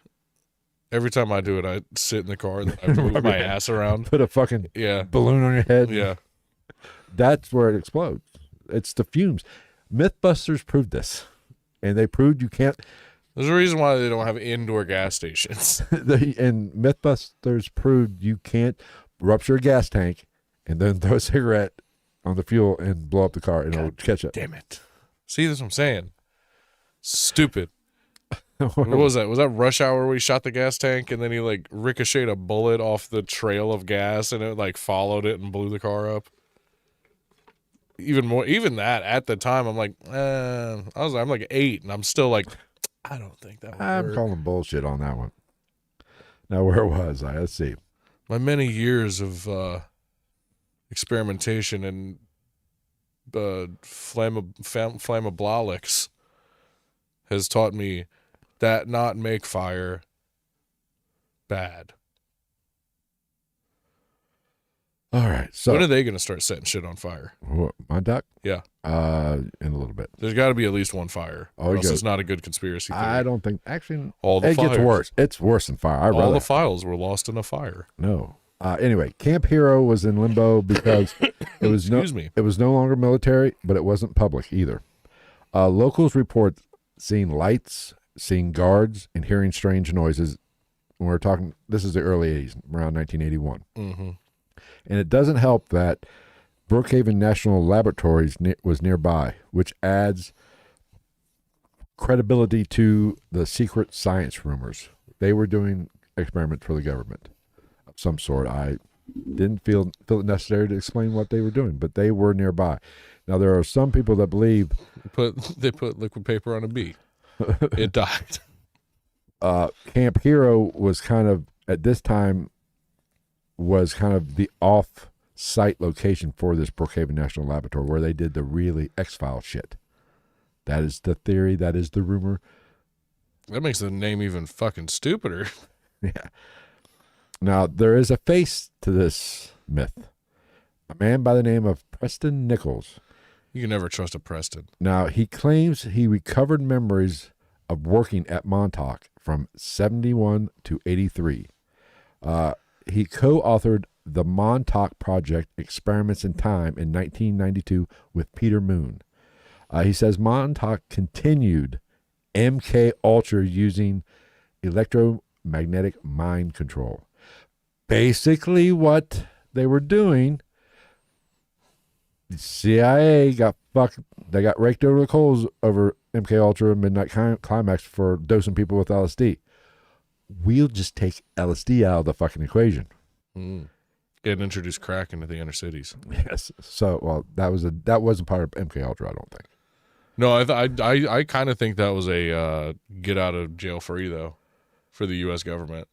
Every time I do it, I sit in the car and I move my ass around. Put a fucking balloon on your head. Yeah. That's where it explodes. It's the fumes. Mythbusters proved this, and they proved you can't. There's a reason why they don't have indoor gas stations. And Mythbusters proved you can't rupture a gas tank and then throw a cigarette on the fuel and blow up the car and it'll catch it. Damn it. See, that's what I'm saying. Stupid. What was that? Was that Rush Hour where he shot the gas tank and then he like ricocheted a bullet off the trail of gas and it like followed it and blew the car up? Even that at the time, I'm like, I'm like 8 and I'm still like, I don't think that would I'm work. calling bullshit on that one. Now, where was I? Let's see. My many years of experimentation and flammablolics has taught me that not make fire bad. All right. So when are they going to start setting shit on fire? Montauk? Yeah. In a little bit. There's got to be at least one fire. Or else it's not a good conspiracy theory. I don't think. Actually, it gets worse. It's worse than fire. All the files were lost in a fire. No. Anyway, Camp Hero was in limbo because it was it was no longer military, but it wasn't public either. Locals report seeing lights, seeing guards, and hearing strange noises. When we're talking, this is the early 80s, around 1981. Mm-hmm. And it doesn't help that Brookhaven National Laboratories was nearby, which adds credibility to the secret science rumors. They were doing experiments for the government of some sort. I didn't feel it necessary to explain what they were doing, but they were nearby. Now, there are some people that believe... They put liquid paper on a bee. It died. Camp Hero was kind of, at this time, was kind of the off-site location for this Brookhaven National Laboratory where they did the really X-File shit. That is the theory. That is the rumor. That makes the name even fucking stupider. Yeah. Now, there is a face to this myth. A man by the name of Preston Nichols. You can never trust a Preston. Now, he claims he recovered memories of working at Montauk from 71 to 83. He co-authored the Montauk Project, Experiments in Time, in 1992 with Peter Moon. He says Montauk continued MK Ultra using electromagnetic mind control. Basically what they were doing, the CIA got raked over the coals over MK Ultra and Midnight Climax for dosing people with LSD. We'll just take LSD out of the fucking equation. And introduce crack into the inner cities. Yes. So, well, that wasn't part of MK Ultra, I don't think. No, I kind of think that was a get out of jail free though, for the U.S. government.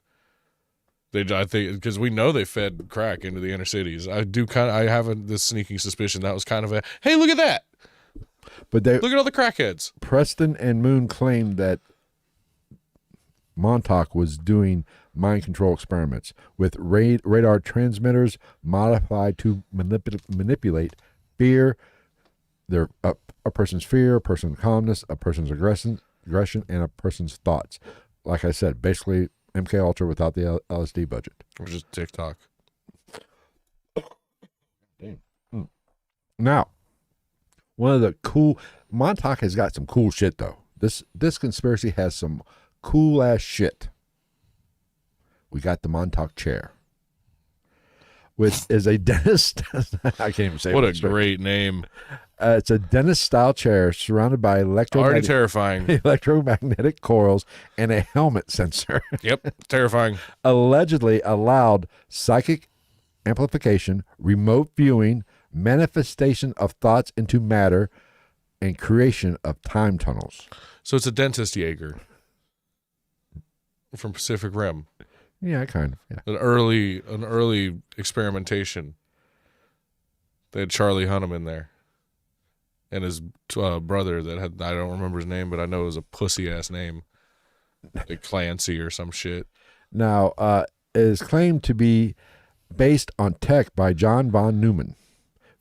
I think because we know they fed crack into the inner cities. I have this sneaking suspicion that was kind of a hey, look at that. But look at all the crackheads. Preston and Moon claimed that Montauk was doing mind control experiments with radar transmitters modified to manipulate fear, a person's fear, a person's calmness, a person's aggression, and a person's thoughts. Like I said, basically MK Ultra without the LSD budget. Or just TikTok. Damn. Now, one of the Montauk has got some cool shit though. This conspiracy has some cool ass shit. We got the Montauk Chair, which is a dentist. I can't even say what a great name. It's a dentist-style chair surrounded by already terrifying electromagnetic coils and a helmet sensor. Yep, terrifying. Allegedly allowed psychic amplification, remote viewing, manifestation of thoughts into matter, and creation of time tunnels. So it's a dentist Jaeger from Pacific Rim. Yeah, kind of. Yeah. An early experimentation. They had Charlie Hunnam in there, and his brother that had, I don't remember his name, but I know it was a pussy ass name, like Clancy or some shit. Now, it is claimed to be based on tech by John von Neumann,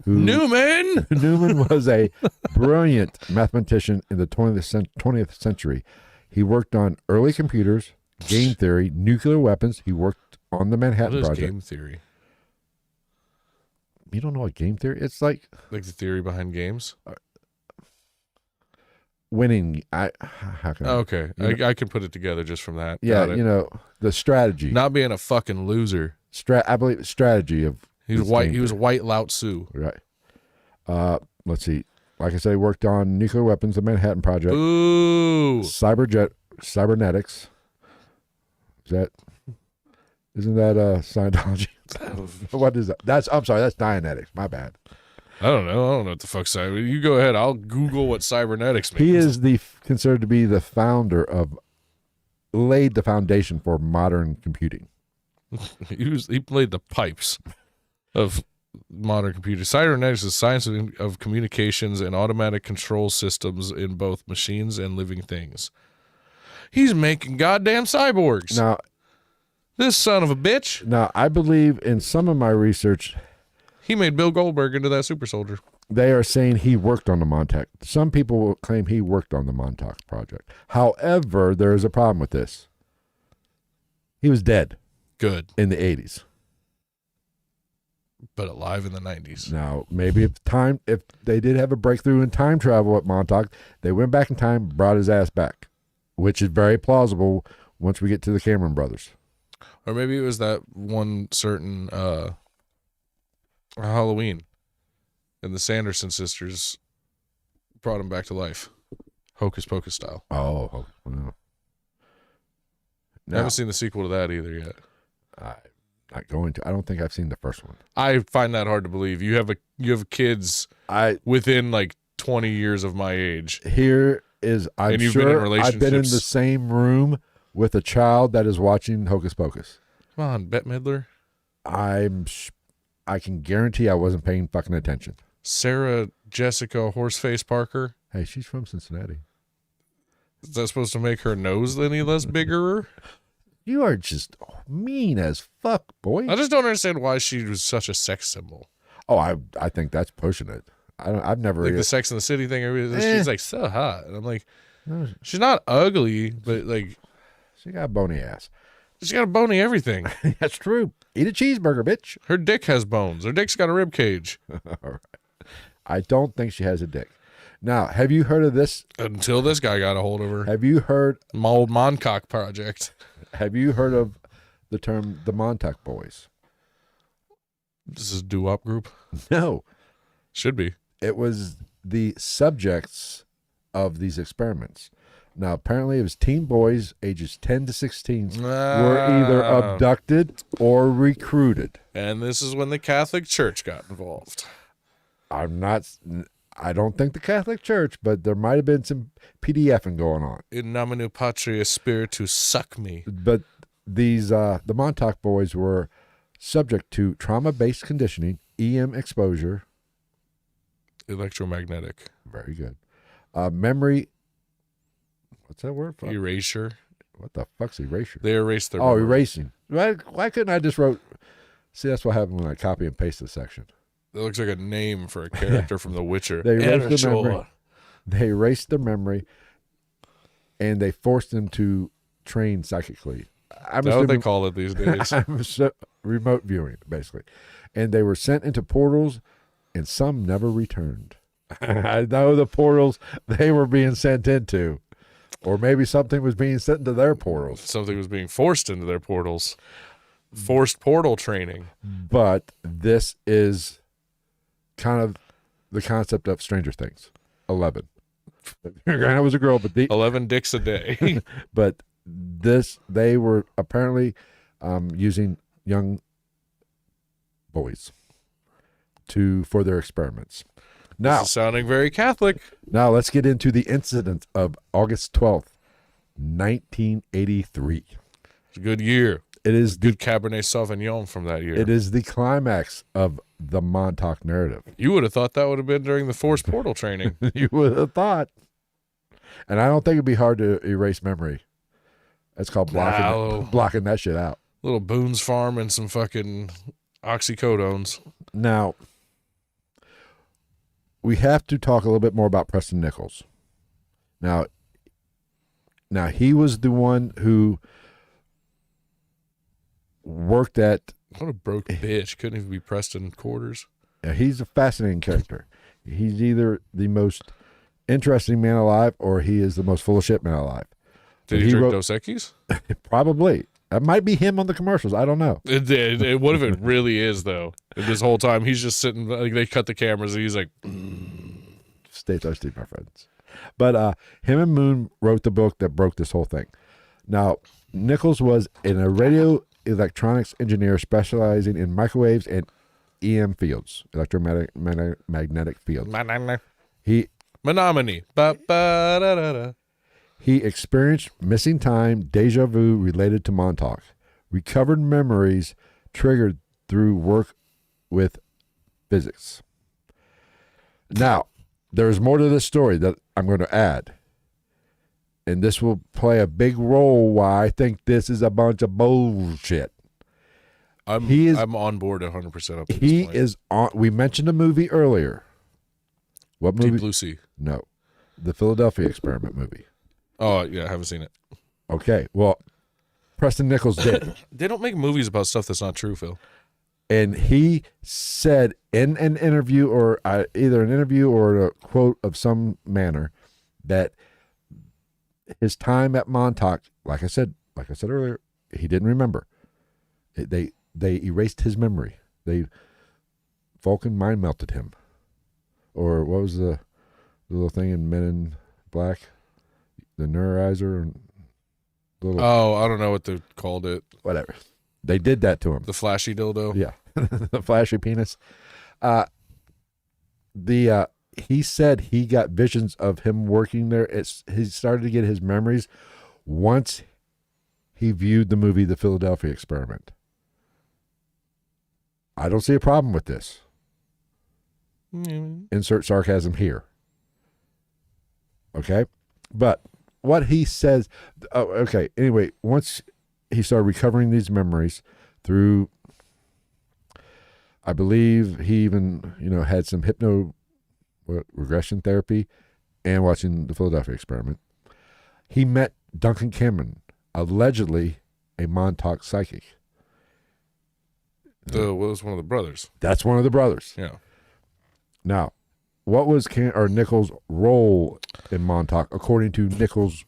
Newman. Newman was a brilliant mathematician in the 20th century. He worked on early computers, game theory, nuclear weapons. He worked on the Manhattan What is Project. game theory? You don't know what game theory? It's like the theory behind games. Winning. How can Okay, I can put it together just from that. Yeah, the strategy. Not being a fucking loser. I believe strategy of. He was white. He was white Lao Tzu. Right. Let's see. Like I said, he worked on nuclear weapons, the Manhattan Project. Ooh. Cybernetics. Isn't that Scientology? What is that? I'm sorry, that's Dianetics. My bad. I don't know what the fuck's that. You go ahead. I'll Google what cybernetics means. He is considered to be the founder laid the foundation for modern computing. He played the pipes of modern computers. Cybernetics is the science of communications and automatic control systems in both machines and living things. He's making goddamn cyborgs. Now, this son of a bitch. Now, I believe in some of my research, he made Bill Goldberg into that super soldier. They are saying he worked on the Montauk. Some people will claim he worked on the Montauk Project. However, there is a problem with this. He was dead. Good. In the 80s. But alive in the 90s. Now, maybe if they did have a breakthrough in time travel at Montauk, they went back in time, brought his ass back, which is very plausible once we get to the Cameron brothers. Or maybe it was that one certain Halloween, and the Sanderson sisters brought him back to life, Hocus Pocus style. Oh, no. I haven't seen the sequel to that either yet. I'm not going to. I don't think I've seen the first one. I find that hard to believe. You have kids within like 20 years of my age. I'm sure I've been in the same room with a child that is watching Hocus Pocus. Come on, Bette Midler. I can guarantee I wasn't paying fucking attention. Sarah Jessica Horseface Parker. Hey, she's from Cincinnati. Is that supposed to make her nose any less bigger? You are just mean as fuck, boy. I just don't understand why she was such a sex symbol. Oh, I think that's pushing it. I've never like the Sex and the City thing. She's like so hot, and I'm like, she's not ugly, but like she got a bony ass. She's got a bony everything. That's true. Eat a cheeseburger, bitch. Her dick has bones. Her dick's got a rib cage. All right. I don't think she has a dick. Now, have you heard of this? Until this guy got a hold of her. Have you heard? Montauk Project. Have you heard of the term the Montauk Boys? This is a doo-wop group? No. Should be. It was the subjects of these experiments. Now, apparently it was teen boys ages 10 to 16 were either abducted or recruited. And this is when the Catholic Church got involved. I don't think the Catholic Church, but there might have been some PDFing going on. In nomine Patria Spiritus, suck me. But these, the Montauk boys were subject to trauma-based conditioning, EM exposure. Electromagnetic. Very good. Memory. What's that word for? Erasure. What the fuck's erasure? They erased their memory. Erasing. Why couldn't I just wrote? See, that's what happened when I copy and paste the section. It looks like a name for a character from The Witcher. They erased their memory. They erased their memory, and they forced them to train psychically. That's what they call it these days. Remote viewing, basically. And they were sent into portals, and some never returned. I know the portals they were being sent into. Or maybe something was being sent into their portals. Something was being forced into their portals. Forced portal training. But this is kind of the concept of Stranger Things. 11. Granted, it was a girl, but 11 dicks a day. But they were apparently using young boys for their experiments. Now, this is sounding very Catholic. Now let's get into the incident of August 12th, 1983. It's a good year. It is good Cabernet Sauvignon from that year. It is the climax of the Montauk narrative. You would have thought that would have been during the forced portal training. You would have thought. And I don't think it'd be hard to erase memory. It's called blocking that shit out. Little Boone's Farm and some fucking oxycodones. Now, we have to talk a little bit more about Preston Nichols. Now he was the one who worked at. What a broke bitch! Couldn't even be Preston Quarters. Yeah, he's a fascinating character. He's either the most interesting man alive, or he is the most full of shit man alive. Did he drink Dos Equis? Probably. That might be him on the commercials. I don't know. It did. What if it really is, though? This whole time, he's just sitting, like, they cut the cameras, and he's like, Stay thirsty, my friends. But him and Moon wrote the book that broke this whole thing. Now, Nichols was a radio electronics engineer specializing in microwaves and EM fields, electromagnetic fields. Menominee. He experienced missing time, deja vu related to Montauk, recovered memories triggered through work with physics. Now, there's more to this story that I'm going to add, and this will play a big role why I think this is a bunch of bullshit. I'm on board 100% up to this point. Is on. We mentioned a movie earlier. What movie? Deep Blue Sea. No, the Philadelphia Experiment movie. Oh, yeah, I haven't seen it. Okay, well, Preston Nichols did. They don't make movies about stuff that's not true, Phil. And he said in an interview, or either an interview or a quote of some manner, that his time at Montauk, like I said earlier, he didn't remember. They erased his memory. Vulcan mind melted him. Or what was the little thing in Men in Black? The neuralizer. I don't know what they called it. Whatever. They did that to him. The flashy dildo. Yeah, the flashy penis. He said he got visions of him working there. He started to get his memories once he viewed the movie The Philadelphia Experiment. I don't see a problem with this. Insert sarcasm here. Okay, but what he says. Oh, okay. Anyway, once he started recovering these memories through, I believe he even had some regression therapy and watching the Philadelphia Experiment. He met Duncan Cameron, allegedly a Montauk psychic. Was one of the brothers. That's one of the brothers. Yeah. Now, what was Nichols' role in Montauk, according to Nichols'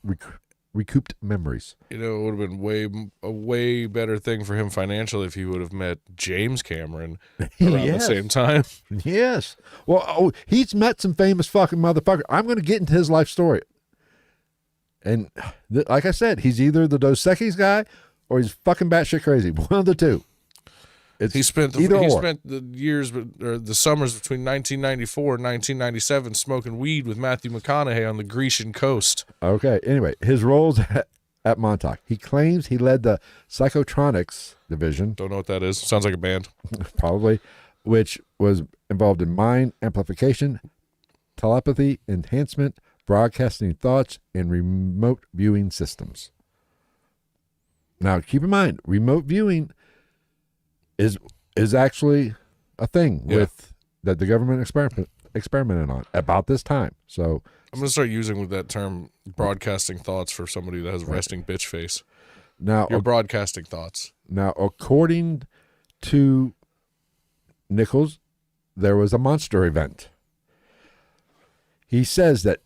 recouped memories? It would have been a way better thing for him financially if he would have met James Cameron around the same time. Yes. Well, he's met some famous fucking motherfucker. I'm going to get into his life story. And like I said, he's either the Dos Equis guy or he's fucking batshit crazy. One of the two. He spent the years, or the summers between 1994 and 1997 smoking weed with Matthew McConaughey on the Grecian coast. Okay. Anyway, his roles at Montauk. He claims he led the psychotronics division. Don't know what that is. Sounds like a band. Probably. Which was involved in mind amplification, telepathy enhancement, broadcasting thoughts, and remote viewing systems. Now, keep in mind, remote viewing is actually a thing that the government experimented on about this time. So I'm gonna start using that term, broadcasting thoughts, for somebody that has resting bitch face. Now you're broadcasting thoughts. Now, according to Nichols, there was a monster event. He says that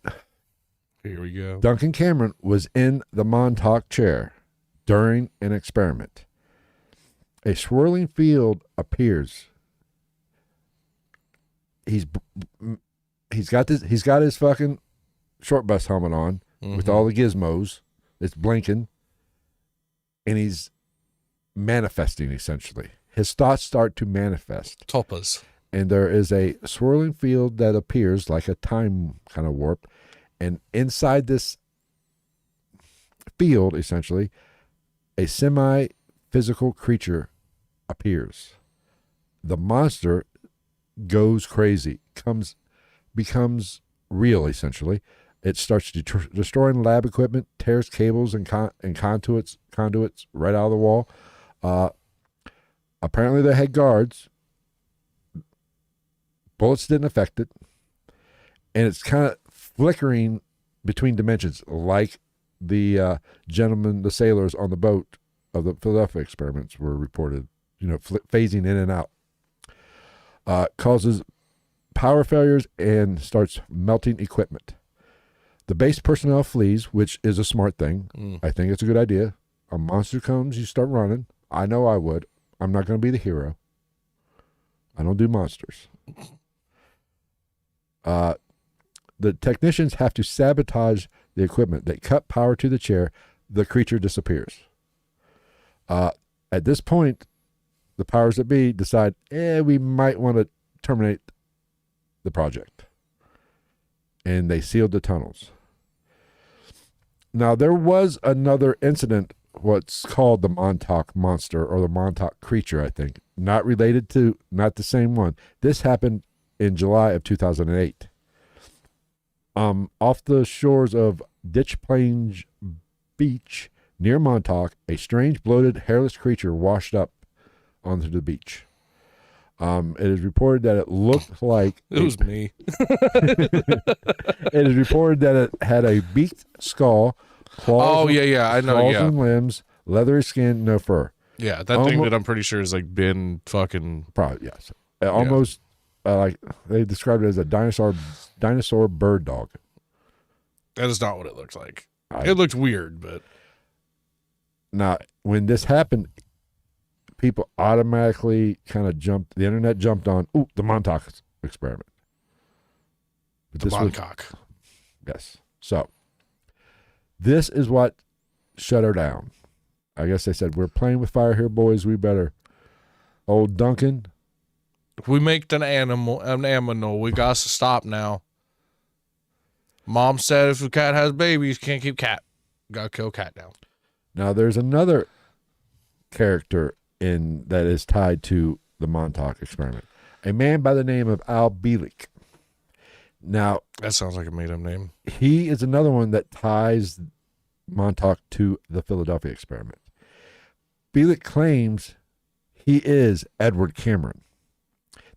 here we go. Duncan Cameron was in the Montauk Chair during an experiment. A swirling field appears. He's got his fucking short bus helmet on with all the gizmos. It's blinking, and he's manifesting essentially. His thoughts start to manifest. Topas. And there is a swirling field that appears like a time kind of warp, and inside this field, essentially, a semi-physical creature appears. The monster goes crazy, becomes real, essentially. It starts destroying lab equipment, tears cables and conduits right out of the wall. Apparently they had guards. Bullets didn't affect it. and it's kind of flickering between dimensions, like the gentlemen, the sailors on the boat of the Philadelphia experiments were reported, phasing in and out. Causes power failures and starts melting equipment. The base personnel flees, which is a smart thing. I think it's a good idea. A monster comes, you start running. I know I would. I'm not going to be the hero. I don't do monsters. The technicians have to sabotage the equipment. They cut power to the chair. The creature disappears. At this point, the powers that be decide, we might want to terminate the project. And they sealed the tunnels. Now, there was another incident, what's called the Montauk Monster or the Montauk Creature, I think. Not the same one. This happened in July of 2008. Off the shores of Ditch Plains Beach near Montauk, a strange, bloated, hairless creature washed up onto the beach. It is reported that it looked like... It was me. It is reported that it had a beaked skull, claws, I know, claws and limbs, leathery skin, no fur. Yeah, that thing that I'm pretty sure has like been fucking... Probably, yes. Almost like they described it as a dinosaur bird dog. That is not what it looked like. It looked weird, but... Now, when this happened, people automatically kind of the internet jumped on, the Montauk experiment. But the Montauk. Yes. So, this is what shut her down. I guess they said, we're playing with fire here, boys. We better. Old Duncan. We make an animal. We got to stop now. Mom said if a cat has babies, can't keep cat. Got to kill cat now. Now, there's another character that is tied to the Montauk experiment. A man by the name of Al Bielek. Now, that sounds like a made-up name. He is another one that ties Montauk to the Philadelphia experiment. Bielek claims he is Edward Cameron,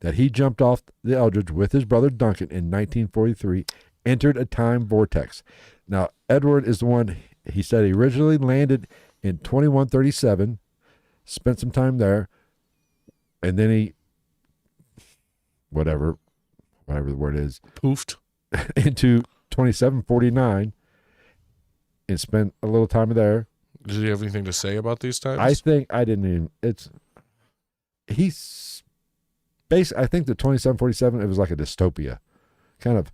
that he jumped off the Eldridge with his brother Duncan in 1943, entered a time vortex. Now, Edward is the one, he said he originally landed in 2137, spent some time there, and then he, whatever the word is, poofed into 2749 and spent a little time there. Did he have anything to say about these times? I think I didn't even, he's basically, I think the 2747, it was like a dystopia. Kind of.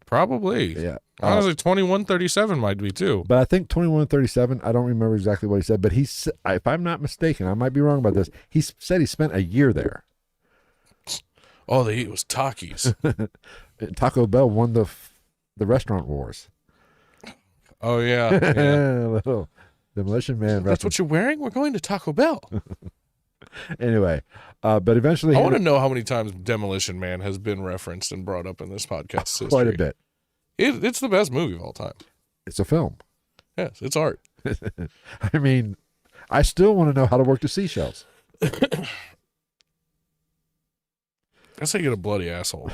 Probably. Yeah. Honestly, 2137 might be too. But I think 2137, I don't remember exactly what he said, but if I'm not mistaken, I might be wrong about this, he said he spent a year there. All they eat was Takis. Taco Bell won the restaurant wars. Oh, yeah. Little Demolition Man. That's what you're wearing? We're going to Taco Bell. Anyway, but eventually... I want to know how many times Demolition Man has been referenced and brought up in this podcast history. Quite a bit. It's the best movie of all time. It's a film. Yes, it's art. I mean, I still want to know how to work the seashells. That's how you get a bloody asshole.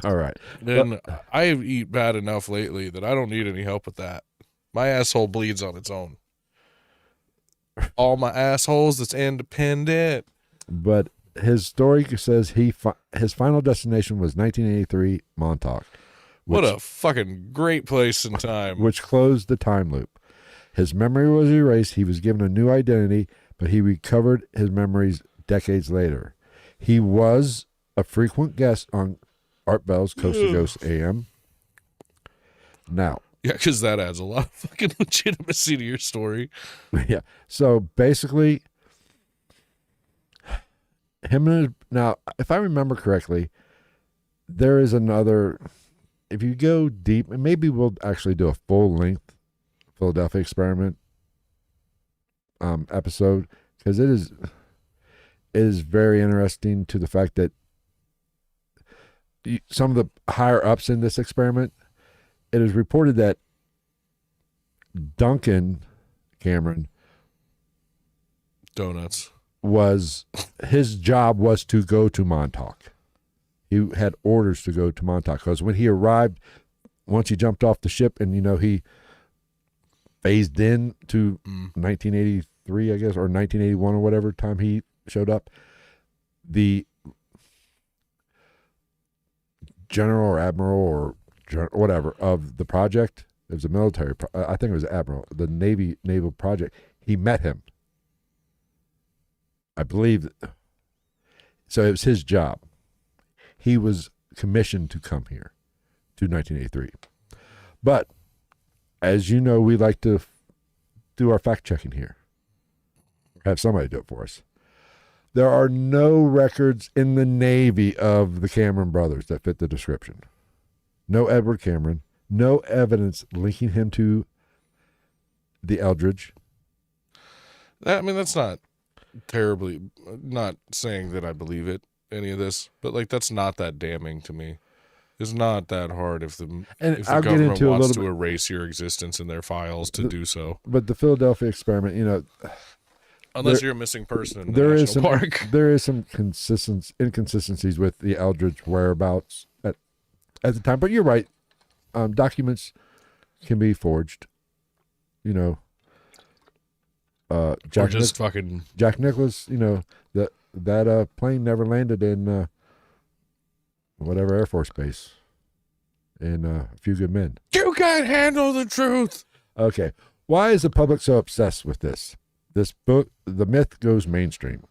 All right. Then I eat bad enough lately that I don't need any help with that. My asshole bleeds on its own. All my assholes that's independent. But his story says his final destination was 1983 Montauk. What a fucking great place and time. Which closed the time loop. His memory was erased. He was given a new identity, but he recovered his memories decades later. He was a frequent guest on Art Bell's Coast to Coast AM. Now. Yeah, because that adds a lot of fucking legitimacy to your story. Yeah. So basically, now, if I remember correctly, there is another, if you go deep, and maybe we'll actually do a full-length Philadelphia experiment episode, because it is very interesting to the fact that some of the higher ups in this experiment, it is reported that Duncan Cameron Donuts his job was to go to Montauk. he had orders to go to Montauk, because when he arrived, once he jumped off the ship and, he phased in to 1983, I guess, or 1981 or whatever time he showed up, the general or admiral or whatever of the project, it was a military, I think it was admiral, the naval project, he met him. I believe, so it was his job. He was commissioned to come here to 1983. But, as you know, we like to do our fact-checking here. Have somebody do it for us. There are no records in the Navy of the Cameron brothers that fit the description. No Edward Cameron. No evidence linking him to the Eldridge. That's not terribly, not saying that I believe it, any of this, but like that's not that damning to me. It's not that hard if the government wants to erase your existence in their files to do so. But the Philadelphia experiment, unless you're a missing person in the national park. There is some inconsistencies with the Eldridge whereabouts at the time. But you're right. Documents can be forged. Jack Nichols, that plane never landed in whatever Air Force base. In A Few Good Men. You can't handle the truth. Okay. Why is the public so obsessed with this? This book, the myth goes mainstream.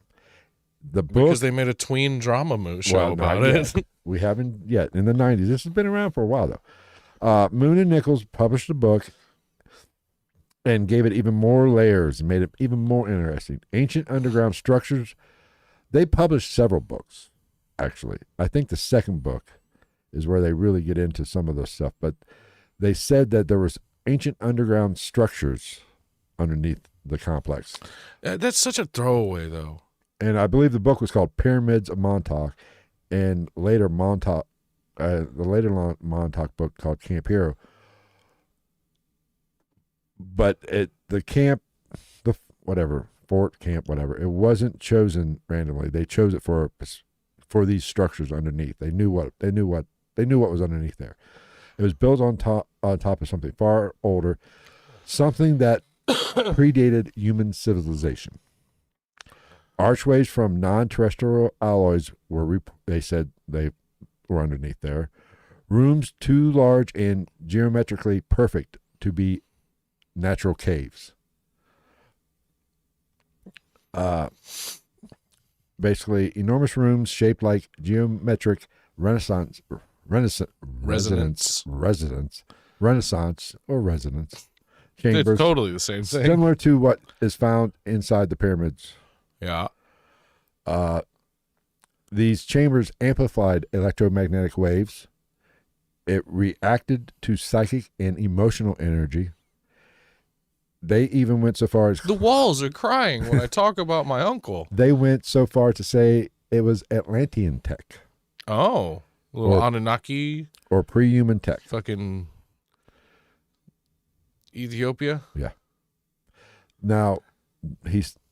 Because they made a tween drama show about it. We haven't yet. In the 90s. This has been around for a while, though. Moon and Nichols published a book and gave it even more layers and made it even more interesting. Ancient Underground Structures. They published several books, actually. I think the second book is where they really get into some of this stuff. But they said that there was ancient underground structures underneath the complex. That's such a throwaway, though. And I believe the book was called Pyramids of Montauk, and later Montauk, Montauk book called Camp Hero. But fort, camp, whatever, it wasn't chosen randomly. They chose it for these structures underneath. They knew what was underneath there. It was built on top of something far older, something that predated human civilization. Archways from non-terrestrial alloys they said they were underneath there. Rooms too large and geometrically perfect to be natural caves. Basically, enormous rooms shaped like geometric residence chambers. It's totally the same thing. Similar to what is found inside the pyramids. Yeah. These chambers amplified electromagnetic waves. It reacted to psychic and emotional energy. They even went so far as... The walls are crying when I talk about my uncle. They went so far to say it was Atlantean tech. Oh. A little Anunnaki. Or pre-human tech. Fucking Ethiopia. Yeah. Now,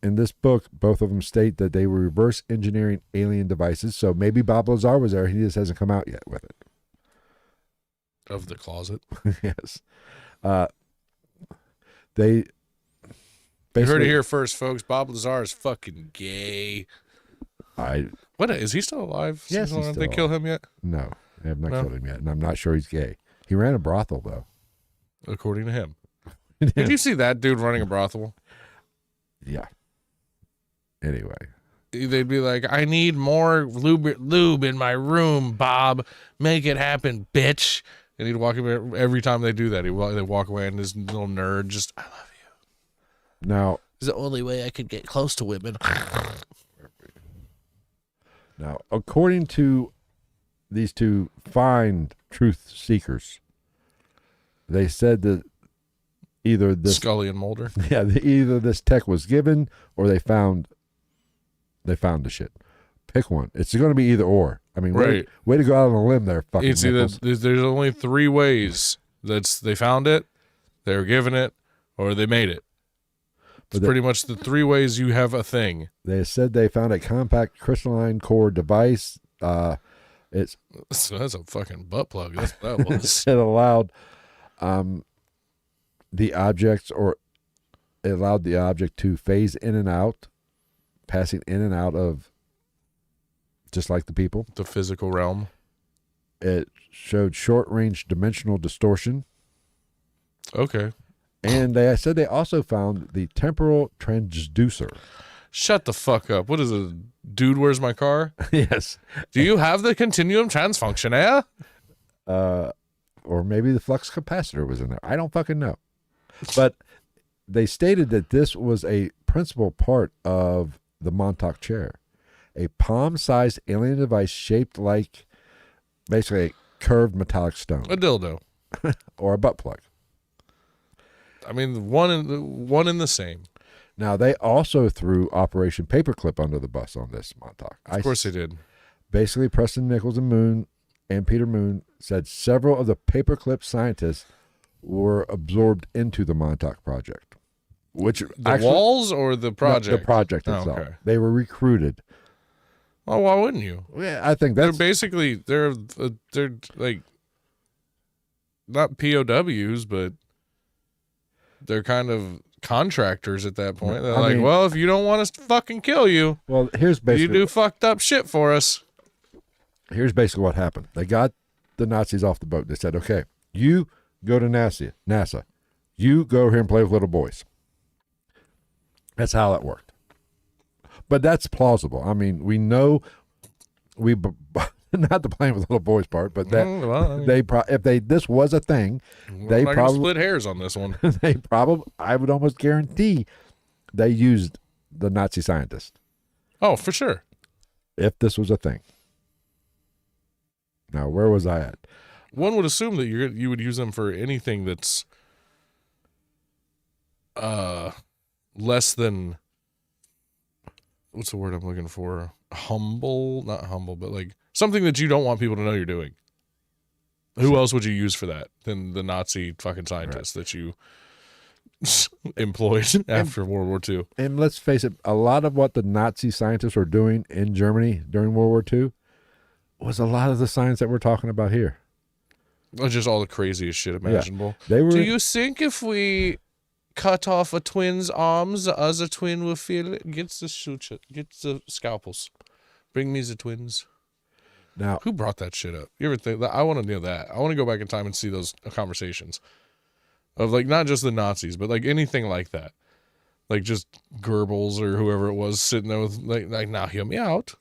in this book, both of them state that they were reverse engineering alien devices. So maybe Bob Lazar was there. He just hasn't come out yet with it. Of the closet. Yes. They You heard it here first, folks. Bob Lazar is fucking gay. What is he still alive? Yes, Did they kill him yet? No, they have not killed him yet, and I'm not sure he's gay. He ran a brothel, though. According to him. Did you see that dude running a brothel? Yeah. Anyway. They'd be like, I need more lube in my room, Bob. Make it happen, bitch. And he'd walk away every time they do that. They'd walk away and this little nerd just, I love you. Now, it's the only way I could get close to women. Now, according to these two fine truth seekers, they said that either this Scully and Mulder. Yeah, either this tech was given or they found the shit. Pick one. It's going to be either or. I mean, right. way to go out on a limb there, fucking It's either, there's only three ways. They found it, they were given it, or they made it. It's pretty much the three ways you have a thing. They said they found a compact crystalline core device. It's So that's a fucking butt plug. That's what that was. it allowed the objects, or it allowed the object to phase in and out, passing in and out of, just like the people. The physical realm. It showed short-range dimensional distortion. Okay. And they said they also found the temporal transducer. Shut the fuck up. What is it? Dude, where's my car? Yes. Do you have the continuum transfunction, Or maybe the flux capacitor was in there. I don't fucking know. But they stated that this was a principal part of the Montauk Chair, a palm-sized alien device shaped like basically a curved metallic stone. A dildo. Or a butt plug. I mean, one in the same. Now, they also threw Operation Paperclip under the bus on this, Montauk. Of course they did. Basically, Preston Nichols and Peter Moon said several of the Paperclip scientists were absorbed into the Montauk Project. Which walls or the project? No, the project itself. Okay. They were recruited. Well, why wouldn't you? Yeah, I think that's... They're like, not POWs, but they're kind of contractors at that point. They're like, well, if you don't want us to fucking kill you, well, here's basically, you do fucked up shit for us. Here's basically what happened. They got the Nazis off the boat. They said, okay, you go to NASA. You go here and play with little boys. That's how it worked. But that's plausible. I mean, we know not the playing with little boys part, but that this was a thing, they probably split hairs on this one. I would almost guarantee they used the Nazi scientists. Oh, for sure. If this was a thing. Now, where was I at? One would assume that you would use them for anything that's less than, what's the word I'm looking for? Humble, not humble, but like something that you don't want people to know you're doing. Who else would you use for that than the Nazi fucking scientists that you employed after World War II? And let's face it, a lot of what the Nazi scientists were doing in Germany during World War II was a lot of the science that we're talking about here. Just all the craziest shit imaginable. Yeah, do you think if we cut off a twin's arms, the other twin will feel it? Get the scalpels. Bring me the twins. Now, who brought that shit up? You ever think that? I want to know that. I want to go back in time and see those conversations of like not just the Nazis, but like anything like that. Like just Goebbels or whoever it was sitting there with like now hear me out.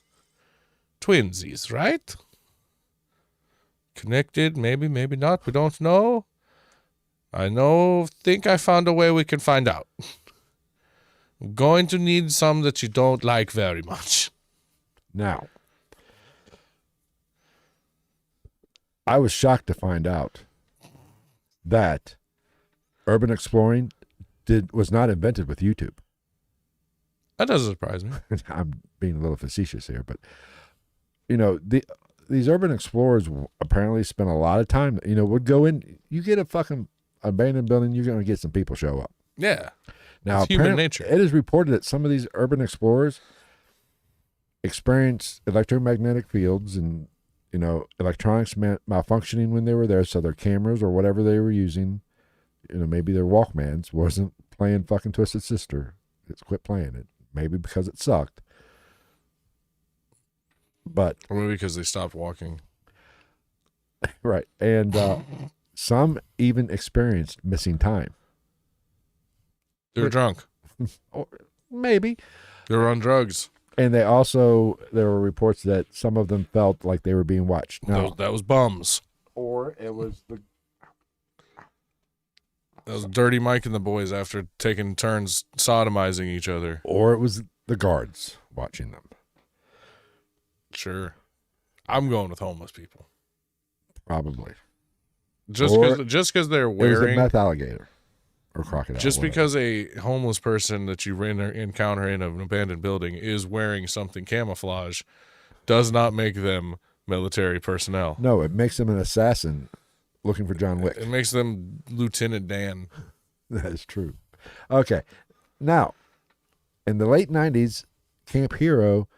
Twinsies, right? Connected, maybe not. We don't know. Think I found a way we can find out. I'm going to need some that you don't like very much. Now, I was shocked to find out that urban exploring was not invented with YouTube. That doesn't surprise me. I'm being a little facetious here, but you know, these urban explorers apparently spent a lot of time, would go in, you get a fucking abandoned building, you're going to get some people show up. Yeah. Now, it's human nature. It is reported that some of these urban explorers experienced electromagnetic fields and, electronics malfunctioning when they were there. So their cameras or whatever they were using, maybe their Walkmans wasn't playing fucking Twisted Sister. It's quit playing it. Maybe because it sucked. But or maybe because they stopped walking. Right. And some even experienced missing time. They're drunk. Or maybe. They're on drugs. And there were reports that some of them felt like they were being watched. Now, that was bums. Or it was that was Dirty Mike and the boys after taking turns sodomizing each other. Or it was the guards watching them. Sure. I'm going with homeless people. Probably. Just because they're wearing... It was a meth alligator or crocodile. Just because a homeless person that you encounter in an abandoned building is wearing something camouflage does not make them military personnel. No, it makes them an assassin looking for John Wick. It makes them Lieutenant Dan. That is true. Okay. Now, in the late 90s, Camp Hero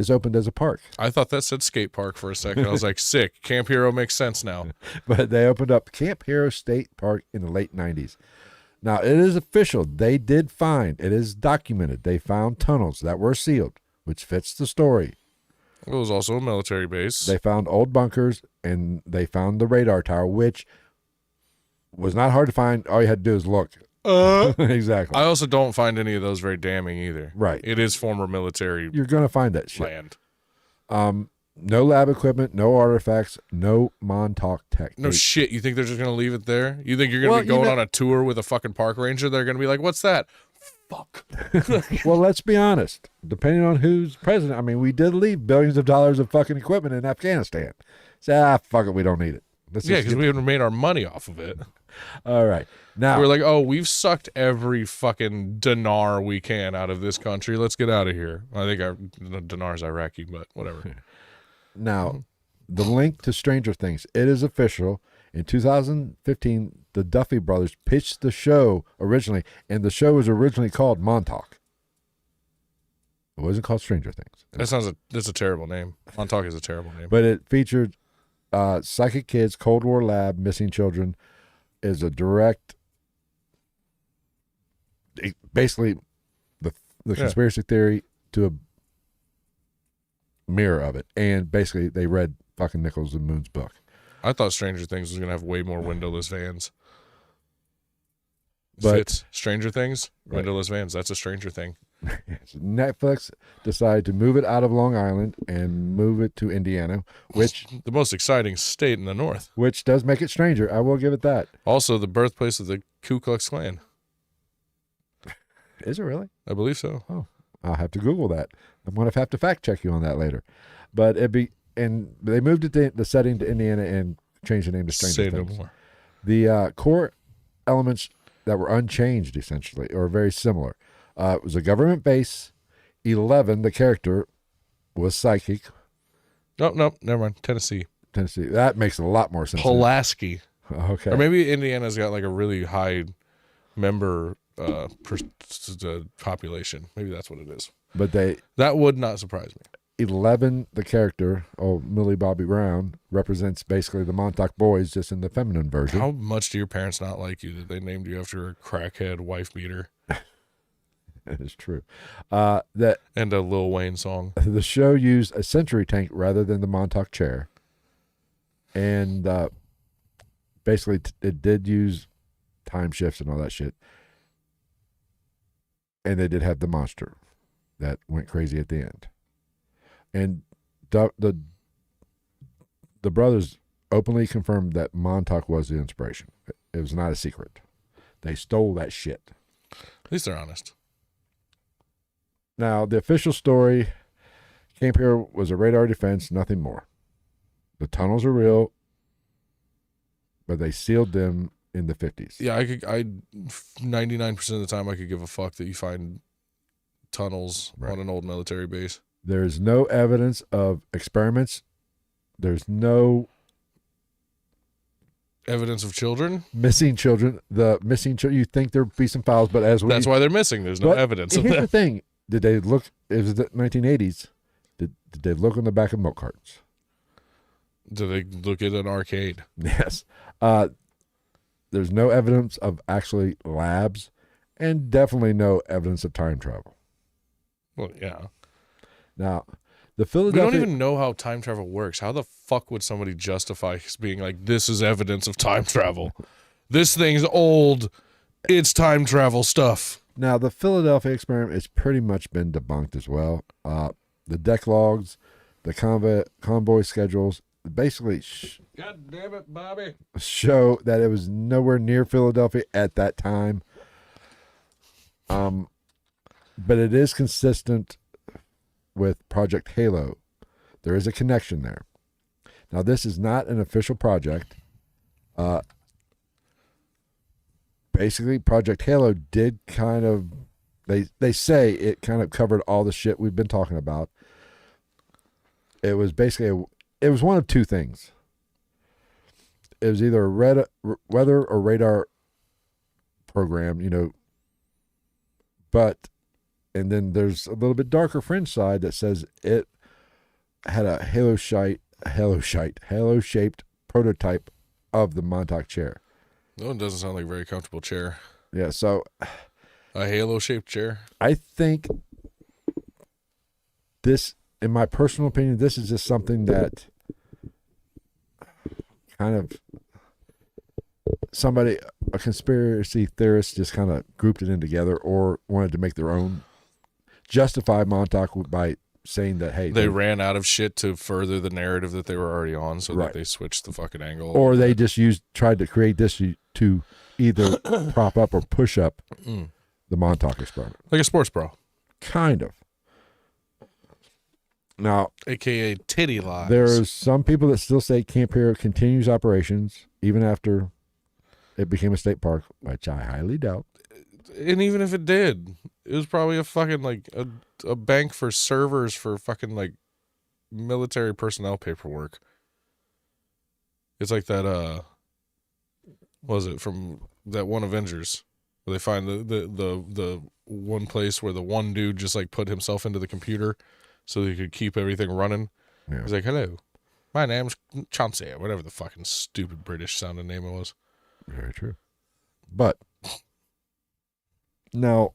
is opened as a park. I thought that said skate park for a second. I was like, sick. Camp Hero makes sense now. But they opened up Camp Hero State Park in the late 90s. Now, it is official. They did find, it is documented, they found tunnels that were sealed, which fits the story. It was also a military base. They found old bunkers, and they found the radar tower, which was not hard to find. All you had to do is look. Exactly. I also don't find any of those very damning either. Right. It is former military You're going to find that shit. land. No lab equipment, no artifacts, no Montauk technique. No shit. You think they're just going to leave it there? You think you're going to be going on a tour with a fucking park ranger? They're going to be like, what's that? Fuck. Well, let's be honest. Depending on who's president, I mean, we did leave billions of dollars of fucking equipment in Afghanistan. So, fuck it, we don't need it. Yeah, because we haven't made our money off of it. All right. Now we're like, oh, we've sucked every fucking dinar we can out of this country. Let's get out of here. I think our dinar's Iraqi, but whatever. Now, the link to Stranger Things. It is official. In 2015, the Duffy brothers pitched the show originally, and the show was originally called Montauk. It wasn't called Stranger Things. That's a terrible name. Montauk is a terrible name. But it featured psychic kids, Cold War lab, missing children, is a direct, basically the conspiracy theory to a mirror of it. And basically they read fucking Nichols and Moon's book. I thought Stranger Things was going to have way more windowless vans. But Fits Stranger Things, windowless vans. That's a Stranger Thing. Netflix decided to move it out of Long Island and move it to Indiana, which the most exciting state in the North. Which does make it stranger. I will give it that. Also, the birthplace of the Ku Klux Klan. Is it really? I believe so. Oh, I'll have to Google that. I'm going to have to fact check you on that later. But they moved the setting to Indiana and changed the name to Stranger Things. No more. The core elements that were unchanged, essentially, or very similar. It was a government base. 11, the character, was psychic. No, never mind. Tennessee. That makes a lot more sense. Pulaski. Okay. Or maybe Indiana's got like a really high member population. Maybe that's what it is. But that would not surprise me. 11, the character, Millie Bobby Brown, represents basically the Montauk boys, just in the feminine version. How much do your parents not like you that they named you after a crackhead wife beater? That is true. And a Lil Wayne song. The show used a century tank rather than the Montauk Chair. And basically it did use time shifts and all that shit. And they did have the monster that went crazy at the end. And the brothers openly confirmed that Montauk was the inspiration. It was not a secret. They stole that shit. At least they're honest. Now, the official story, Camp Hero was a radar defense, nothing more. The tunnels are real, but they sealed them in the 50s. Yeah, 99% of the time I could give a fuck that you find tunnels on an old military base. There's no evidence of experiments. There's no evidence of children. Missing children. The missing children. You think there'd be some files, but that's why they're missing. There's no evidence of that. Here's the thing: did they look? It was the 1980s. Did they look on the back of milk cartons? Do they look at an arcade? Yes. There's no evidence of actually labs, and definitely no evidence of time travel. Well, yeah. Now, the Philadelphia... We don't even know how time travel works. How the fuck would somebody justify being like, this is evidence of time travel? This thing's old. It's time travel stuff. Now, the Philadelphia experiment has pretty much been debunked as well. The deck logs, the convoy schedules, basically God damn it, Bobby. show that it was nowhere near Philadelphia at that time. But it is consistent with Project Halo. There is a connection there. Now, this is not an official project. Basically, Project Halo did kind of, they say it kind of covered all the shit we've been talking about. It was basically, it was one of two things. It was either a weather or radar program, but, and then there's a little bit darker fringe side that says it had a halo-shaped prototype of the Montauk chair. No, it doesn't sound like a very comfortable chair. Yeah, so A halo-shaped chair? I think this, in my personal opinion, this is just something that kind of a conspiracy theorist just kind of grouped it in together or wanted to make their own, justify Montauk by saying that, hey, they ran out of shit to further the narrative that they were already on, so that they switched the fucking angle. Or they just tried to create this to either prop up or push up the Montauk experiment. Like a sports bra. Kind of. Now, AKA titty lies. There's some people that still say Camp Hero continues operations even after it became a state park, which I highly doubt. And even if it did, it was probably a fucking like a bank for servers for fucking like military personnel paperwork. It's like that what was it from that one Avengers where they find the one place where the one dude just like put himself into the computer so he could keep everything running. Yeah. He's like, hello, my name's Chauncey, or whatever the fucking stupid British sounding name it was. Very true. But now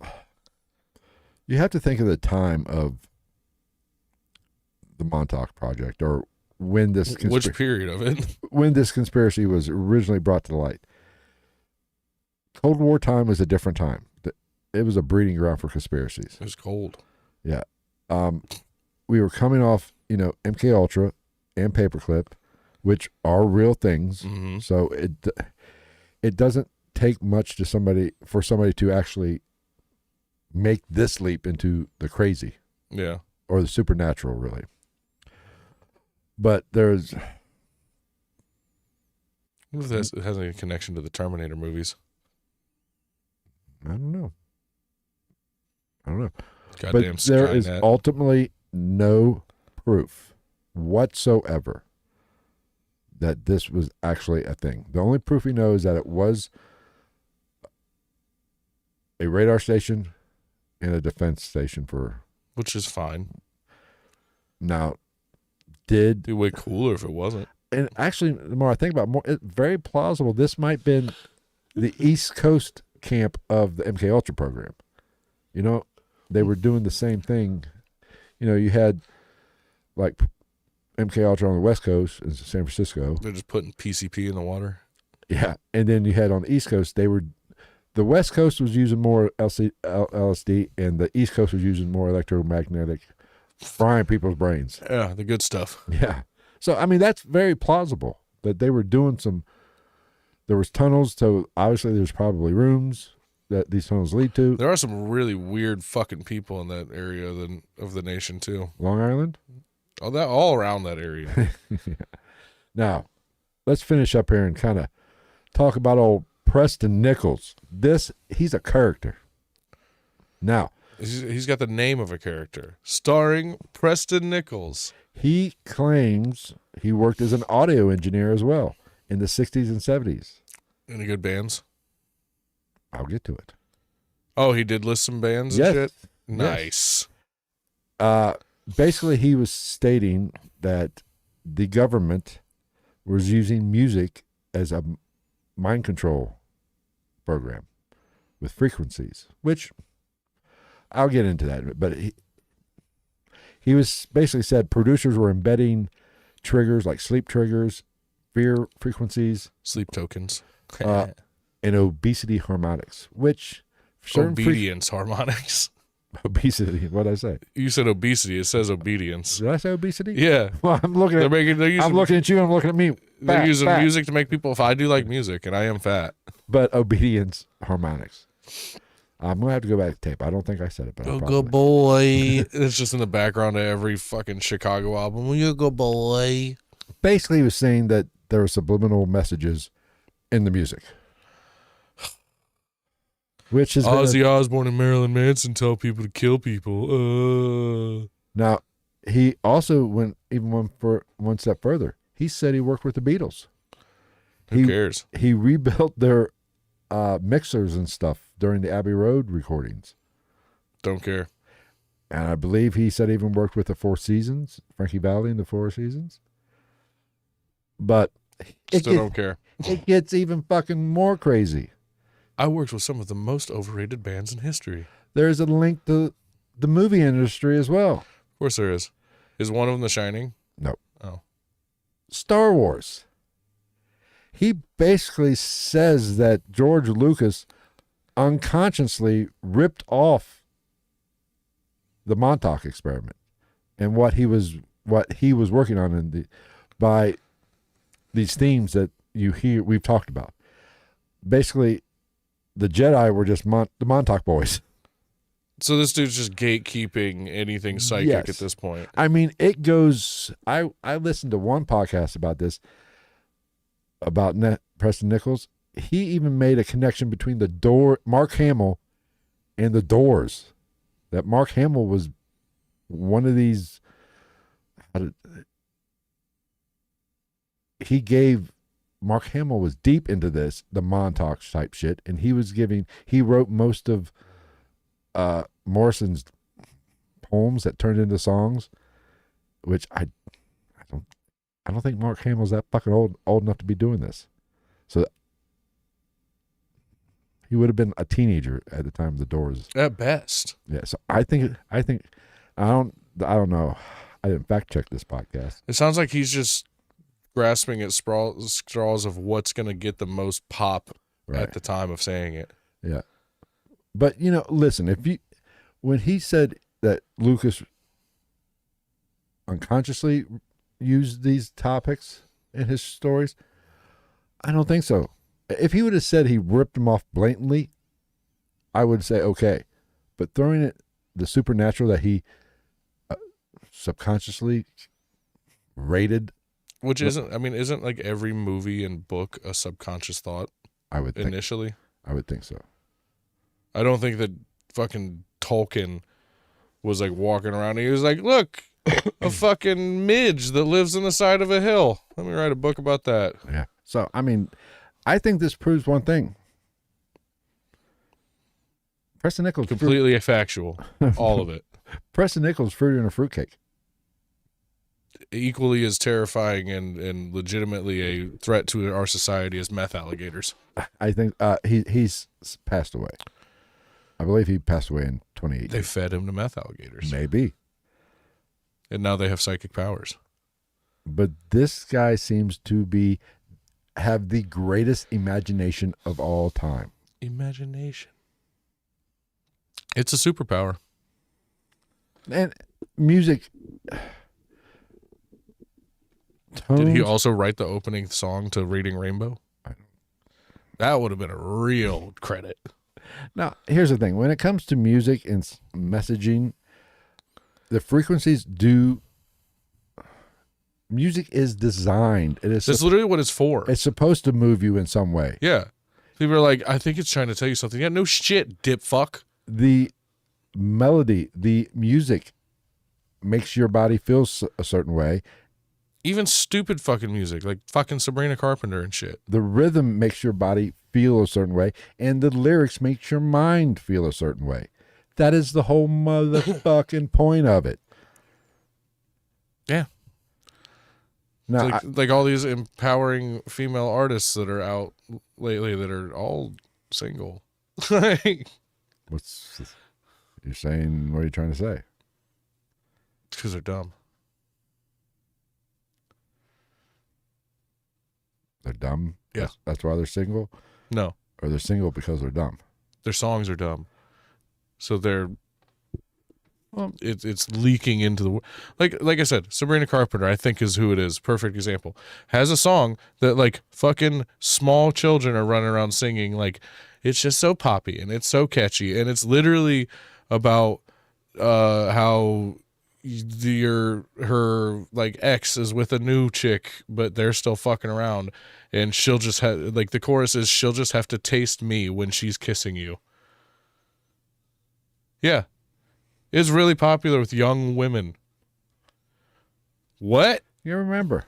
you have to think of the time of the Montauk Project, or when this which period of it? When this conspiracy was originally brought to light. Cold War time was a different time. It was a breeding ground for conspiracies. It was cold. Yeah. We were coming off, MK Ultra and Paperclip, which are real things. Mm-hmm. So it doesn't take much for somebody to actually make this leap into the crazy. Yeah. Or the supernatural, really. But there's... What if it has any connection to the Terminator movies? I don't know. Goddamn but there is ultimately no proof whatsoever that this was actually a thing. The only proof we know is that it was a radar station and a defense station which is fine. Now, it'd be way cooler if it wasn't. And actually, the more I think about it, it's very plausible this might have been the East Coast camp of the MK Ultra program. They were doing the same thing. You had like MK Ultra on the West Coast in San Francisco. They're just putting PCP in the water. Yeah, and then you had on the East Coast, the West Coast was using more LSD, and the East Coast was using more electromagnetic, frying people's brains. Yeah, the good stuff. Yeah. So, I mean, that's very plausible that they were doing there was tunnels, so obviously there's probably rooms that these tunnels lead to. There are some really weird fucking people in that area of the nation, too. Long Island? All around that area. Yeah. Now, let's finish up here and kind of talk about old Preston Nichols. He's a character. Now, he's got the name of a character. Starring Preston Nichols. He claims he worked as an audio engineer as well in the 60s and 70s. Any good bands? I'll get to it. Oh, he did list some bands and shit? Nice. Basically, he was stating that the government was using music as a mind control program with frequencies, which I'll get into that. But he was basically said producers were embedding triggers like sleep triggers, fear frequencies, sleep tokens, and obesity harmonics, which obedience harmonics. Obesity. What did I say? You said obesity. It says obedience. Did I say obesity? Yeah. Well, I'm looking at you. I'm looking at me. They're using music to make people. I do like music, and I am fat. But obedience harmonics. I'm gonna have to go back to tape. I don't think I said it, but good boy. It's just in the background of every fucking Chicago album. You good boy. Basically, he was saying that there were subliminal messages in the music. Which is Ozzy Osbourne and Marilyn Manson tell people to kill people. Now, he also went one step further. He said he worked with the Beatles. Who cares? He rebuilt their mixers and stuff during the Abbey Road recordings. Don't care. And I believe he said he even worked with the Four Seasons, Frankie Valli and the Four Seasons. But Still don't care. It gets even fucking more crazy. I worked with some of the most overrated bands in history. There's a link to the movie industry as well. Of course there is. Is one of them The Shining? Nope. Oh. Star Wars. He basically says that George Lucas unconsciously ripped off the Montauk experiment and what he was working on by these themes that you hear we've talked about. Basically, the Jedi were just the Montauk boys. So this dude's just gatekeeping anything psychic at this point. I mean, it goes. I listened to one podcast about this, about Preston Nichols. He even made a connection between Mark Hamill, and the Doors. That Mark Hamill was one of these. Mark Hamill was deep into the Montauk type shit, and he wrote most of Morrison's poems that turned into songs, which I don't think Mark Hamill's that fucking old enough to be doing this. So he would have been a teenager at the time of the Doors. At best. Yeah, so I think I don't know. I didn't fact check this podcast. It sounds like he's just grasping at straws of what's going to get the most pop at the time of saying it. Yeah. But, listen, when he said that Lucas unconsciously used these topics in his stories, I don't think so. If he would have said he ripped them off blatantly, I would say, okay. But throwing the supernatural that he subconsciously rated. Which isn't like every movie and book a subconscious thought? I would think. Initially? I would think so. I don't think that fucking Tolkien was like walking around and he was like, look, a fucking midge that lives on the side of a hill. Let me write a book about that. Yeah. So, I think this proves one thing. Preston Nichols. Completely factual. All of it. Preston Nichols fruit in a fruitcake. Equally as terrifying and legitimately a threat to our society as meth alligators. I think he's passed away. I believe he passed away in 2018. They fed him to meth alligators. Maybe. And now they have psychic powers. But this guy seems to have the greatest imagination of all time. Imagination. It's a superpower. And music. Tones. Did he also write the opening song to Reading Rainbow? That would have been a real credit. Now, here's the thing. When it comes to music and messaging, the frequencies music is designed. That's literally what it's for. It's supposed to move you in some way. Yeah. People are like, I think it's trying to tell you something. Yeah, no shit, dip fuck. The melody, the music makes your body feel a certain way. Even stupid fucking music, like fucking Sabrina Carpenter and shit. The rhythm makes your body feel a certain way, and the lyrics makes your mind feel a certain way. That is the whole motherfucking point of it. Yeah. Now, like all these empowering female artists that are out lately that are all single. What's you're saying? What are you trying to say? Because they're dumb. They're dumb? Yeah. That's why they're single? No. Or they're single because they're dumb? Their songs are dumb. So it's leaking into the like I said, Sabrina Carpenter, I think, is who it is. Perfect example. Has a song that like fucking small children are running around singing. Like, it's just so poppy and it's so catchy, and it's literally about how her like ex is with a new chick, but they're still fucking around, and she'll just have like the chorus is she'll just have to taste me when she's kissing you. Yeah. It's really popular with young women. What? You remember?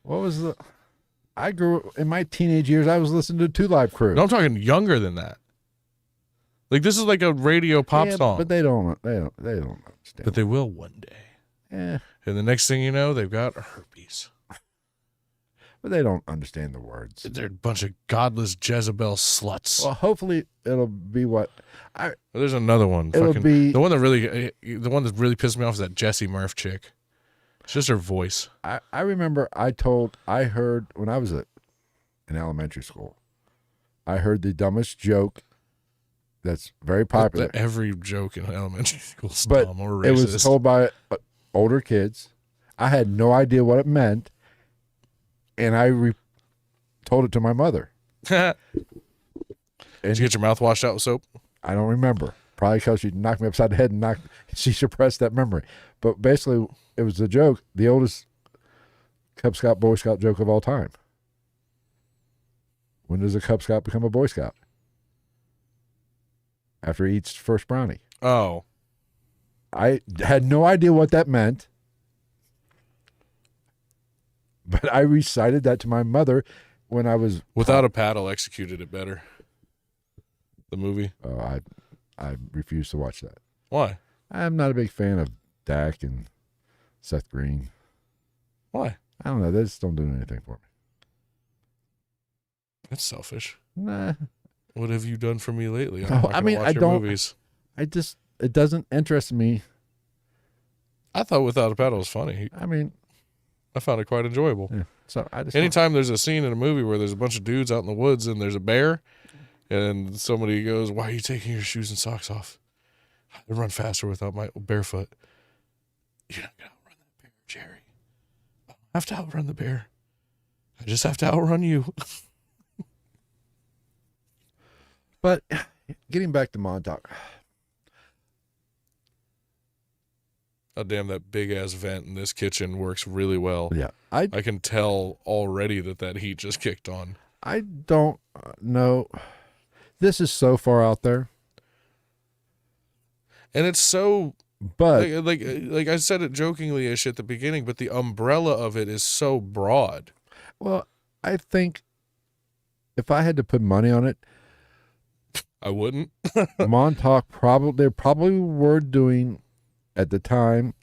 What was in my teenage years, I was listening to Two Live Crew. No, I'm talking younger than that. Like, this is like a radio pop song. But they don't understand. But they will one day. Yeah. And the next thing you know, they've got herpes. But they don't understand the words. They're a bunch of godless Jezebel sluts. Well, hopefully it'll be what There's another one. It'll be the one that really pissed me off is that Jessie Murph chick. It's just her voice. I remember I heard when I was in elementary school, I heard the dumbest joke that's very popular. Every joke in elementary school is dumb or racist. It was told by older kids. I had no idea what it meant, and I told it to my mother. Did you get your mouth washed out with soap? I don't remember. Probably because she knocked me upside the head and she suppressed that memory. But basically, it was a joke, the oldest Cub Scout, Boy Scout joke of all time. When does a Cub Scout become a Boy Scout? After he eats first brownie. Oh. I had no idea what that meant, but I recited that to my mother when I was... Without a Paddle executed it better. The movie. Oh, I refuse to watch that. Why? I'm not a big fan of Dak and Seth Green. Why? I don't know. They just don't do anything for me. That's selfish. Nah. What have you done for me lately? I don't. Movies. It doesn't interest me. I thought Without a Paddle was funny. I mean, I found it quite enjoyable. Yeah. So anytime there's a scene in a movie where there's a bunch of dudes out in the woods and there's a bear, and somebody goes, "Why are you taking your shoes and socks off? I run faster without my barefoot." You're not gonna outrun that bear, Jerry. I don't have to outrun the bear. I just have to outrun you. But getting back to Montauk. Oh, damn, that big-ass vent in this kitchen works really well. Yeah. I can tell already that heat just kicked on. I don't know. This is so far out there. And it's so... But... Like I said it jokingly-ish at the beginning, but the umbrella of it is so broad. Well, I think if I had to put money on it, I wouldn't. Montauk they probably were doing... At the time,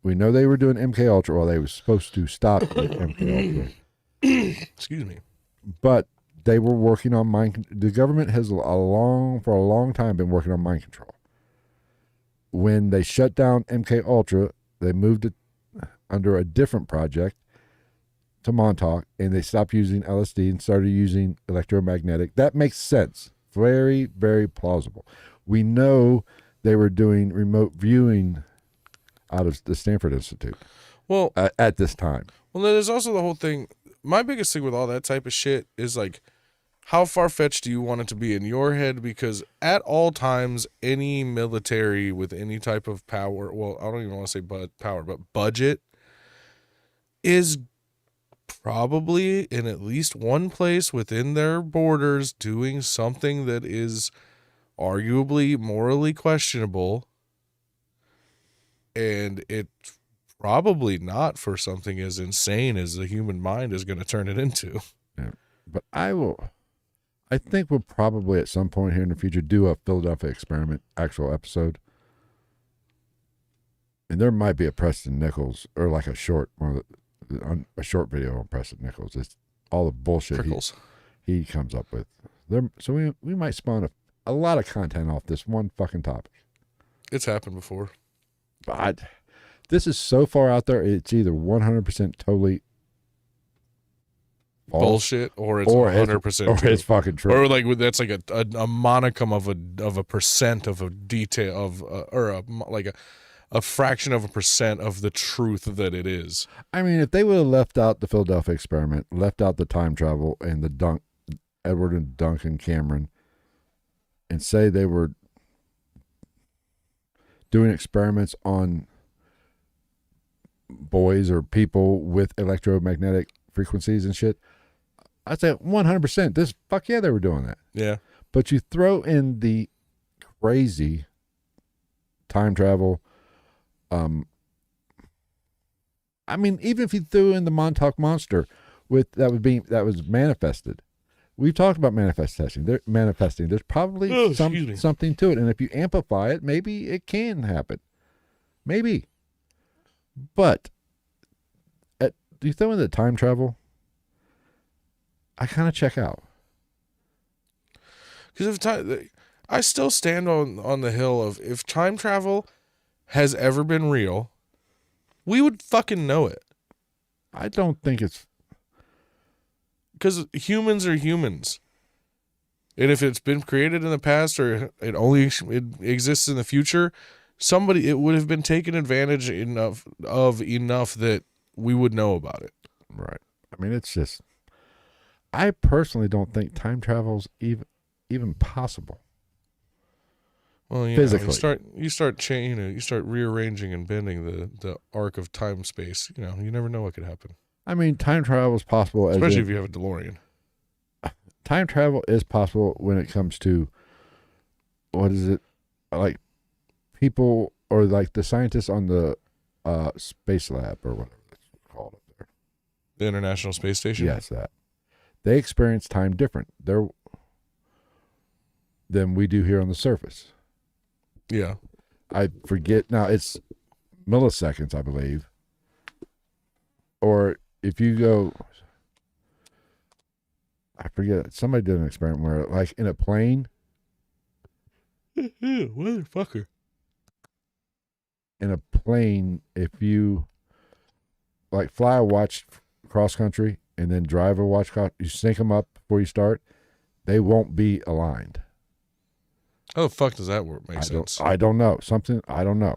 we know they were doing MK Ultra, or they were supposed to stop with MK Ultra. Excuse me. But they were working on mind. The government has for a long time been working on mind control. When they shut down MK Ultra, they moved it under a different project to Montauk, and they stopped using LSD and started using electromagnetic. That makes sense. Very, very plausible. We know they were doing remote viewing out of the Stanford Institute. Well, at this time. Well, there's also the whole thing. My biggest thing with all that type of shit is like, how far-fetched do you want it to be in your head? Because at all times, any military with any type of power, well, I don't even want to say power, but budget, is probably in at least one place within their borders doing something that is arguably morally questionable. And it's probably not for something as insane as the human mind is going to turn it into. Yeah. But I think we'll probably at some point here in the future do a Philadelphia Experiment actual episode. And there might be a Preston Nichols or like a short video on Preston Nichols. It's all the bullshit he comes up with. So we might spawn a lot of content off this one fucking topic. It's happened before. But this is so far out there, it's either 100% totally false, bullshit, or it's 100% true. It's fucking true. Or like that's like a monicum of a percent of a detail of or a fraction of a percent of the truth that it is. I mean, if they would have left out the Philadelphia Experiment, left out the time travel and the Edward and Duncan Cameron, and say they were doing experiments on boys or people with electromagnetic frequencies and shit, I'd say 100%. Fuck yeah, they were doing that. Yeah. But you throw in the crazy time travel. I mean, even if you threw in the Montauk Monster that was manifested, we've talked about manifesting. There's probably something to it, and if you amplify it, maybe it can happen. Maybe, but do you throw in the time travel? I kind of check out. Because I still stand on the hill of, if time travel has ever been real, we would fucking know it. I don't think it's, because humans are humans, and if it's been created in the past or it exists in the future, it would have been taken advantage enough that we would know about it. Right. I mean, it's just, I personally don't think time travel's even possible. Well, physically, you start rearranging and bending the arc of time space. You never know what could happen. I mean, time travel is possible, especially if you have a DeLorean. Time travel is possible when it comes to, what is it, like people or like the scientists on the space lab or whatever it's called up there, the International Space Station. Yes, that they experience time different than we do here on the surface. Yeah, I forget now. It's milliseconds, I believe. Or if you go, I forget. Somebody did an experiment where, like, in a plane. Motherfucker. In a plane, if you like fly a watch cross country and then drive a watch cross, you sync them up before you start, they won't be aligned. How the fuck does that work? Make sense? I don't know. I don't know.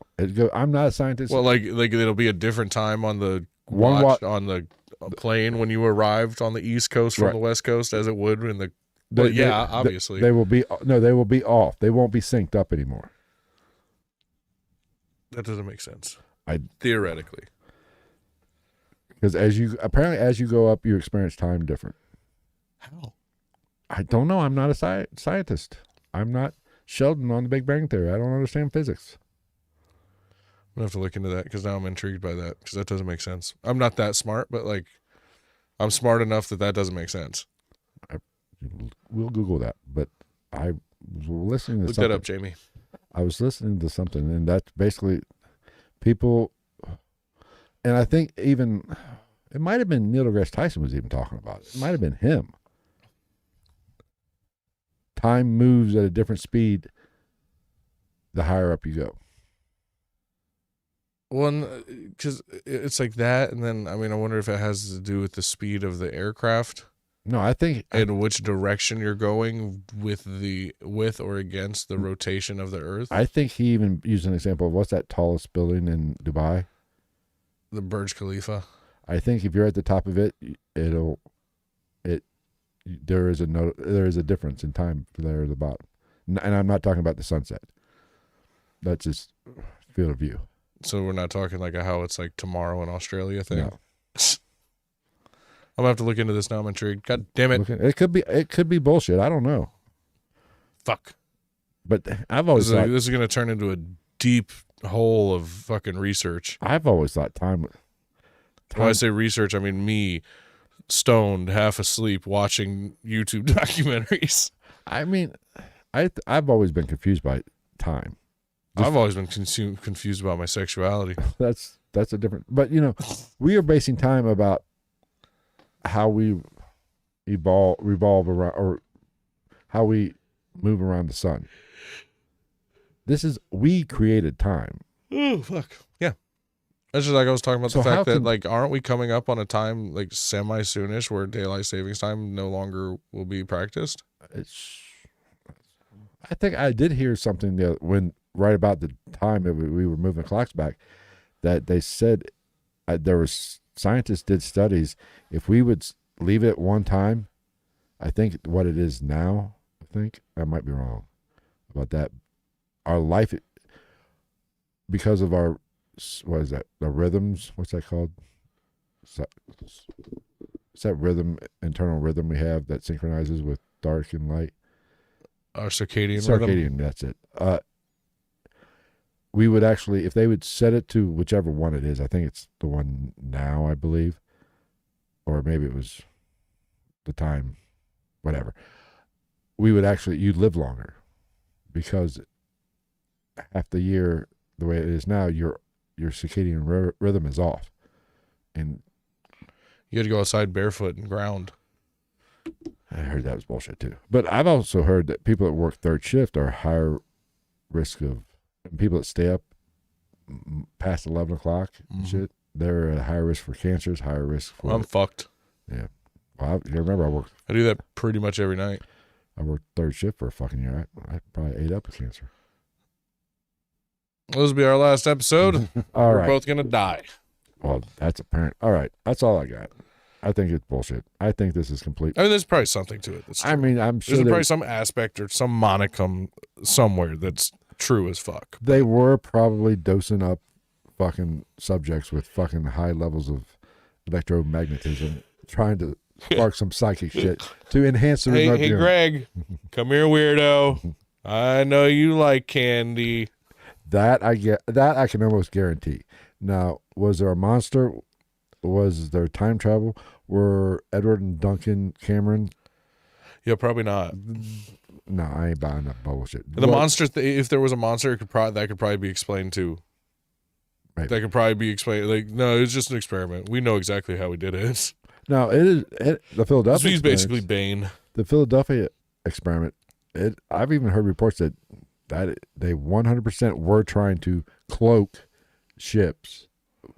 I'm not a scientist. Well, like it'll be a different time on the on the plane when you arrived on the East Coast from the West Coast as it would in the. Obviously they will be they will be off. They won't be synced up anymore. That doesn't make sense. Theoretically, because as you go up, you experience time different. How? I don't know. I'm not a scientist. I'm not Sheldon on the Big Bang Theory. I don't understand physics. I'm gonna have to look into that because now I'm intrigued by that, because that doesn't make sense. I'm not that smart, but like, I'm smart enough that doesn't make sense. We'll Google that, but I was listening to look something. That up, Jamie. I was listening to something, and that's basically people, and I think even it might have been Neil deGrasse Tyson was even talking about it. It might have been him. Time moves at a different speed the higher up you go. Well, because it's like that, and then I wonder if it has to do with the speed of the aircraft. No, I think and which direction you're going with or against the rotation of the Earth. I think he even used an example of what's that tallest building in Dubai? The Burj Khalifa. I think if you're at the top of it, there is a difference in time from there to the bottom, and I'm not talking about the sunset. That's just field of view. So we're not talking like how it's like tomorrow in Australia thing. No. I'm gonna have to look into this now. I'm intrigued. God damn it! It could be bullshit. I don't know. Fuck. But I've always thought this is gonna turn into a deep hole of fucking research. I've always thought time. When I say research, I mean me, stoned, half asleep, watching YouTube documentaries. I mean, I've always been confused by time. I've always been confused about my sexuality. That's a different. But we are basing time about how we revolve around, or how we move around the sun. We created time. Oh, fuck. Yeah. That's just like I was talking about the fact that, like, aren't we coming up on a time, like, semi-soonish where daylight savings time no longer will be practiced? I think I did hear something right about the time that we were moving clocks back, that they said scientists did studies. If we would leave it at one time, I think what it is now, I might be wrong about that. Our life, because of our, what is that? The rhythms. What's that called? It's that rhythm, internal rhythm we have that synchronizes with dark and light. Our circadian rhythm. That's it. We would actually, if they would set it to whichever one it is, I think it's the one now, I believe, or maybe it was the time whatever, you'd live longer, because half the year, the way it is now, your circadian rhythm is off, and You had to go outside barefoot and ground. I heard that was bullshit too. But I've also heard that people that work third shift are higher risk of, people that stay up past 11 o'clock and shit. They're at a higher risk for cancers, higher risk for. I'm fucked. Yeah. Well, I remember I do that pretty much every night. I worked third shift for a fucking year. I probably ate up with cancer. This will be our last episode. All We're right. both going to die. Well, that's apparent. All right. That's all I got. I think it's bullshit. I think this is complete. I mean, there's probably something to it. That's true. I mean, I'm sure there's probably some aspect or some monicum somewhere that's true as fuck. They were probably dosing up fucking subjects with fucking high levels of electromagnetism, trying to spark some psychic shit to enhance the remote Hey, viewing. Greg, come here, weirdo. I know you like candy. That I can almost guarantee. Now, was there a monster? Was there time travel? Were Edward and Duncan Cameron? Yeah, probably not. No, I ain't buying that bullshit. The monster, if there was a monster, that could probably be explained too. Right. That could probably be explained. Like, no, it's just an experiment. We know exactly how we did it. No, the Philadelphia. So he's basically Bane. The Philadelphia experiment. I've even heard reports that they 100% were trying to cloak ships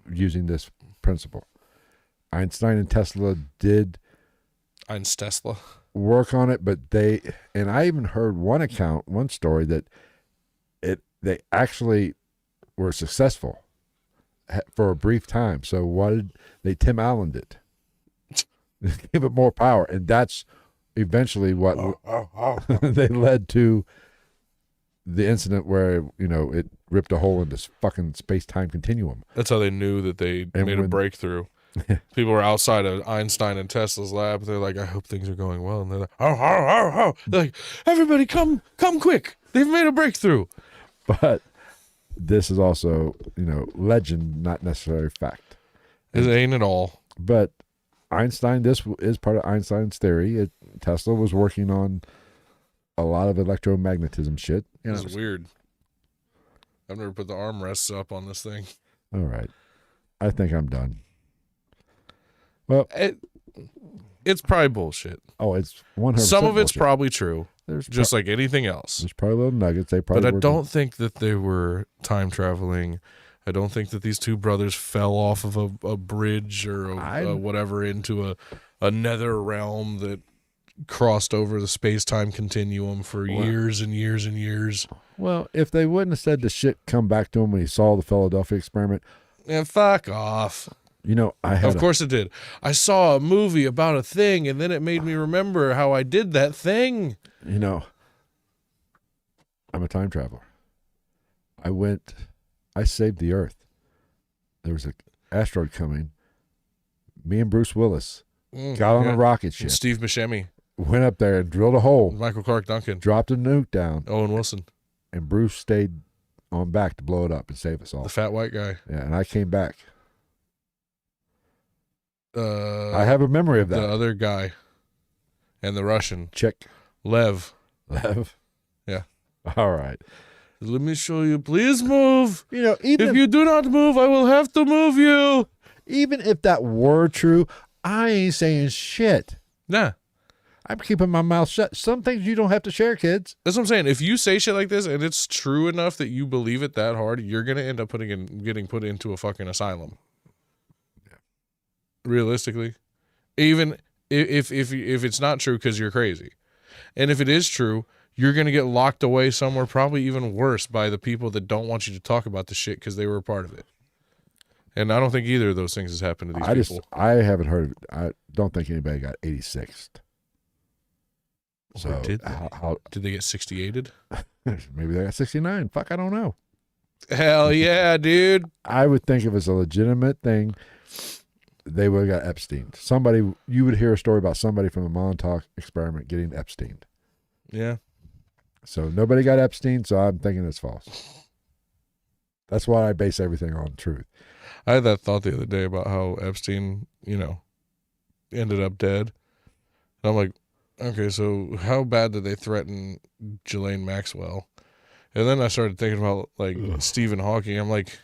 using this principle. Einstein and Tesla did Tesla work on it, but and I even heard one story that they actually were successful for a brief time. So what did they Tim Allen it? Give it more power, and that's eventually what they led to the incident where it ripped a hole in this fucking space-time continuum. That's how they knew that they made a breakthrough. People were outside of Einstein and Tesla's lab. They're like, I hope things are going well. And they're like, oh. They're like, everybody come quick. They've made a breakthrough. But this is also, legend, not necessarily fact. It ain't at all. But Einstein, this is part of Einstein's theory. Tesla was working on a lot of electromagnetism shit. This is weird. I've never put the armrests up on this thing. All right. I think I'm done. Well, it's probably bullshit. Oh, it's 100%. Some of it's bullshit. probably true, just like anything else. There's probably little nuggets. But I don't think that they were time traveling. I don't think that these two brothers fell off of a bridge or whatever into a nether realm that crossed over the space-time continuum for years and years and years. Well, if they wouldn't have said the shit come back to him when he saw the Philadelphia experiment. Yeah, fuck off. Of course it did. I saw a movie about a thing, and then it made me remember how I did that thing. I'm a time traveler. I saved the Earth. There was an asteroid coming. Me and Bruce Willis got on a rocket ship. And Steve Buscemi. Went up there and drilled a hole. Michael Clark Duncan. Dropped a nuke down. Owen Wilson. And Bruce stayed on back to blow it up and save us all. The fat white guy. Yeah, and I came back. I have a memory of that. The other guy. And the Russian. Chick. Lev. Yeah. All right. Let me show you. Please move. Even if you do not move, I will have to move you. Even if that were true, I ain't saying shit. Nah. I'm keeping my mouth shut. Some things you don't have to share, kids. That's what I'm saying. If you say shit like this and it's true enough that you believe it that hard, you're gonna end up getting put into a fucking asylum. Yeah. Realistically, even if it's not true because you're crazy, and if it is true, you're gonna get locked away somewhere, probably even worse, by the people that don't want you to talk about the shit because they were a part of it. And I don't think either of those things has happened to these people. I haven't heard. I don't think anybody got 86th. So did they get 68'd? Maybe they got 69. Fuck, I don't know. Hell yeah, dude. I would think if it's a legitimate thing, they would have got Epstein. You would hear a story about somebody from the Montauk experiment getting Epstein. Yeah. So nobody got Epstein, so I'm thinking it's false. That's why I base everything on truth. I had that thought the other day about how Epstein, ended up dead. And I'm like, okay, so how bad did they threaten Ghislaine Maxwell? And then I started thinking about like Stephen Hawking. I'm like,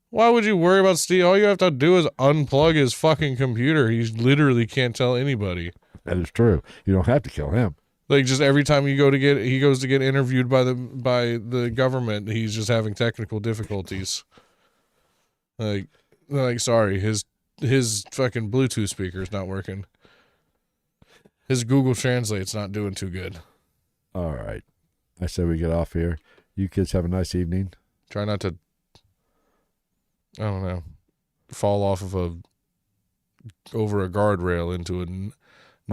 why would you worry about Steve? All you have to do is unplug his fucking computer. He literally can't tell anybody. That is true. You don't have to kill him. Like, just every time he goes to get interviewed by the government, he's just having technical difficulties. Like sorry, his fucking Bluetooth speaker's not working. His Google Translate's not doing too good. All right. I said we get off here. You kids have a nice evening. Try not to, I don't know, fall off of over a guardrail into a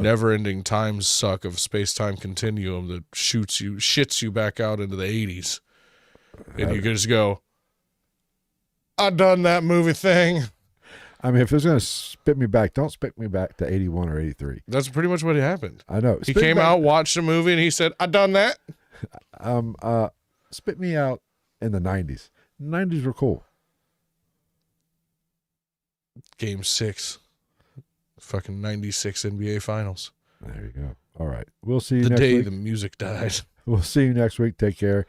never-ending time suck of space-time continuum that shits you back out into the 80s. And you can just go, I done that movie thing. I mean, if it's going to spit me back, don't spit me back to 81 or 83. That's pretty much what happened. I know. He came out, watched a movie, and he said, I done that. Spit me out in the 90s. 90s were cool. Game 6. Fucking 96 NBA Finals. There you go. All right. We'll see you the next day week. the music died. We'll see you next week. Take care.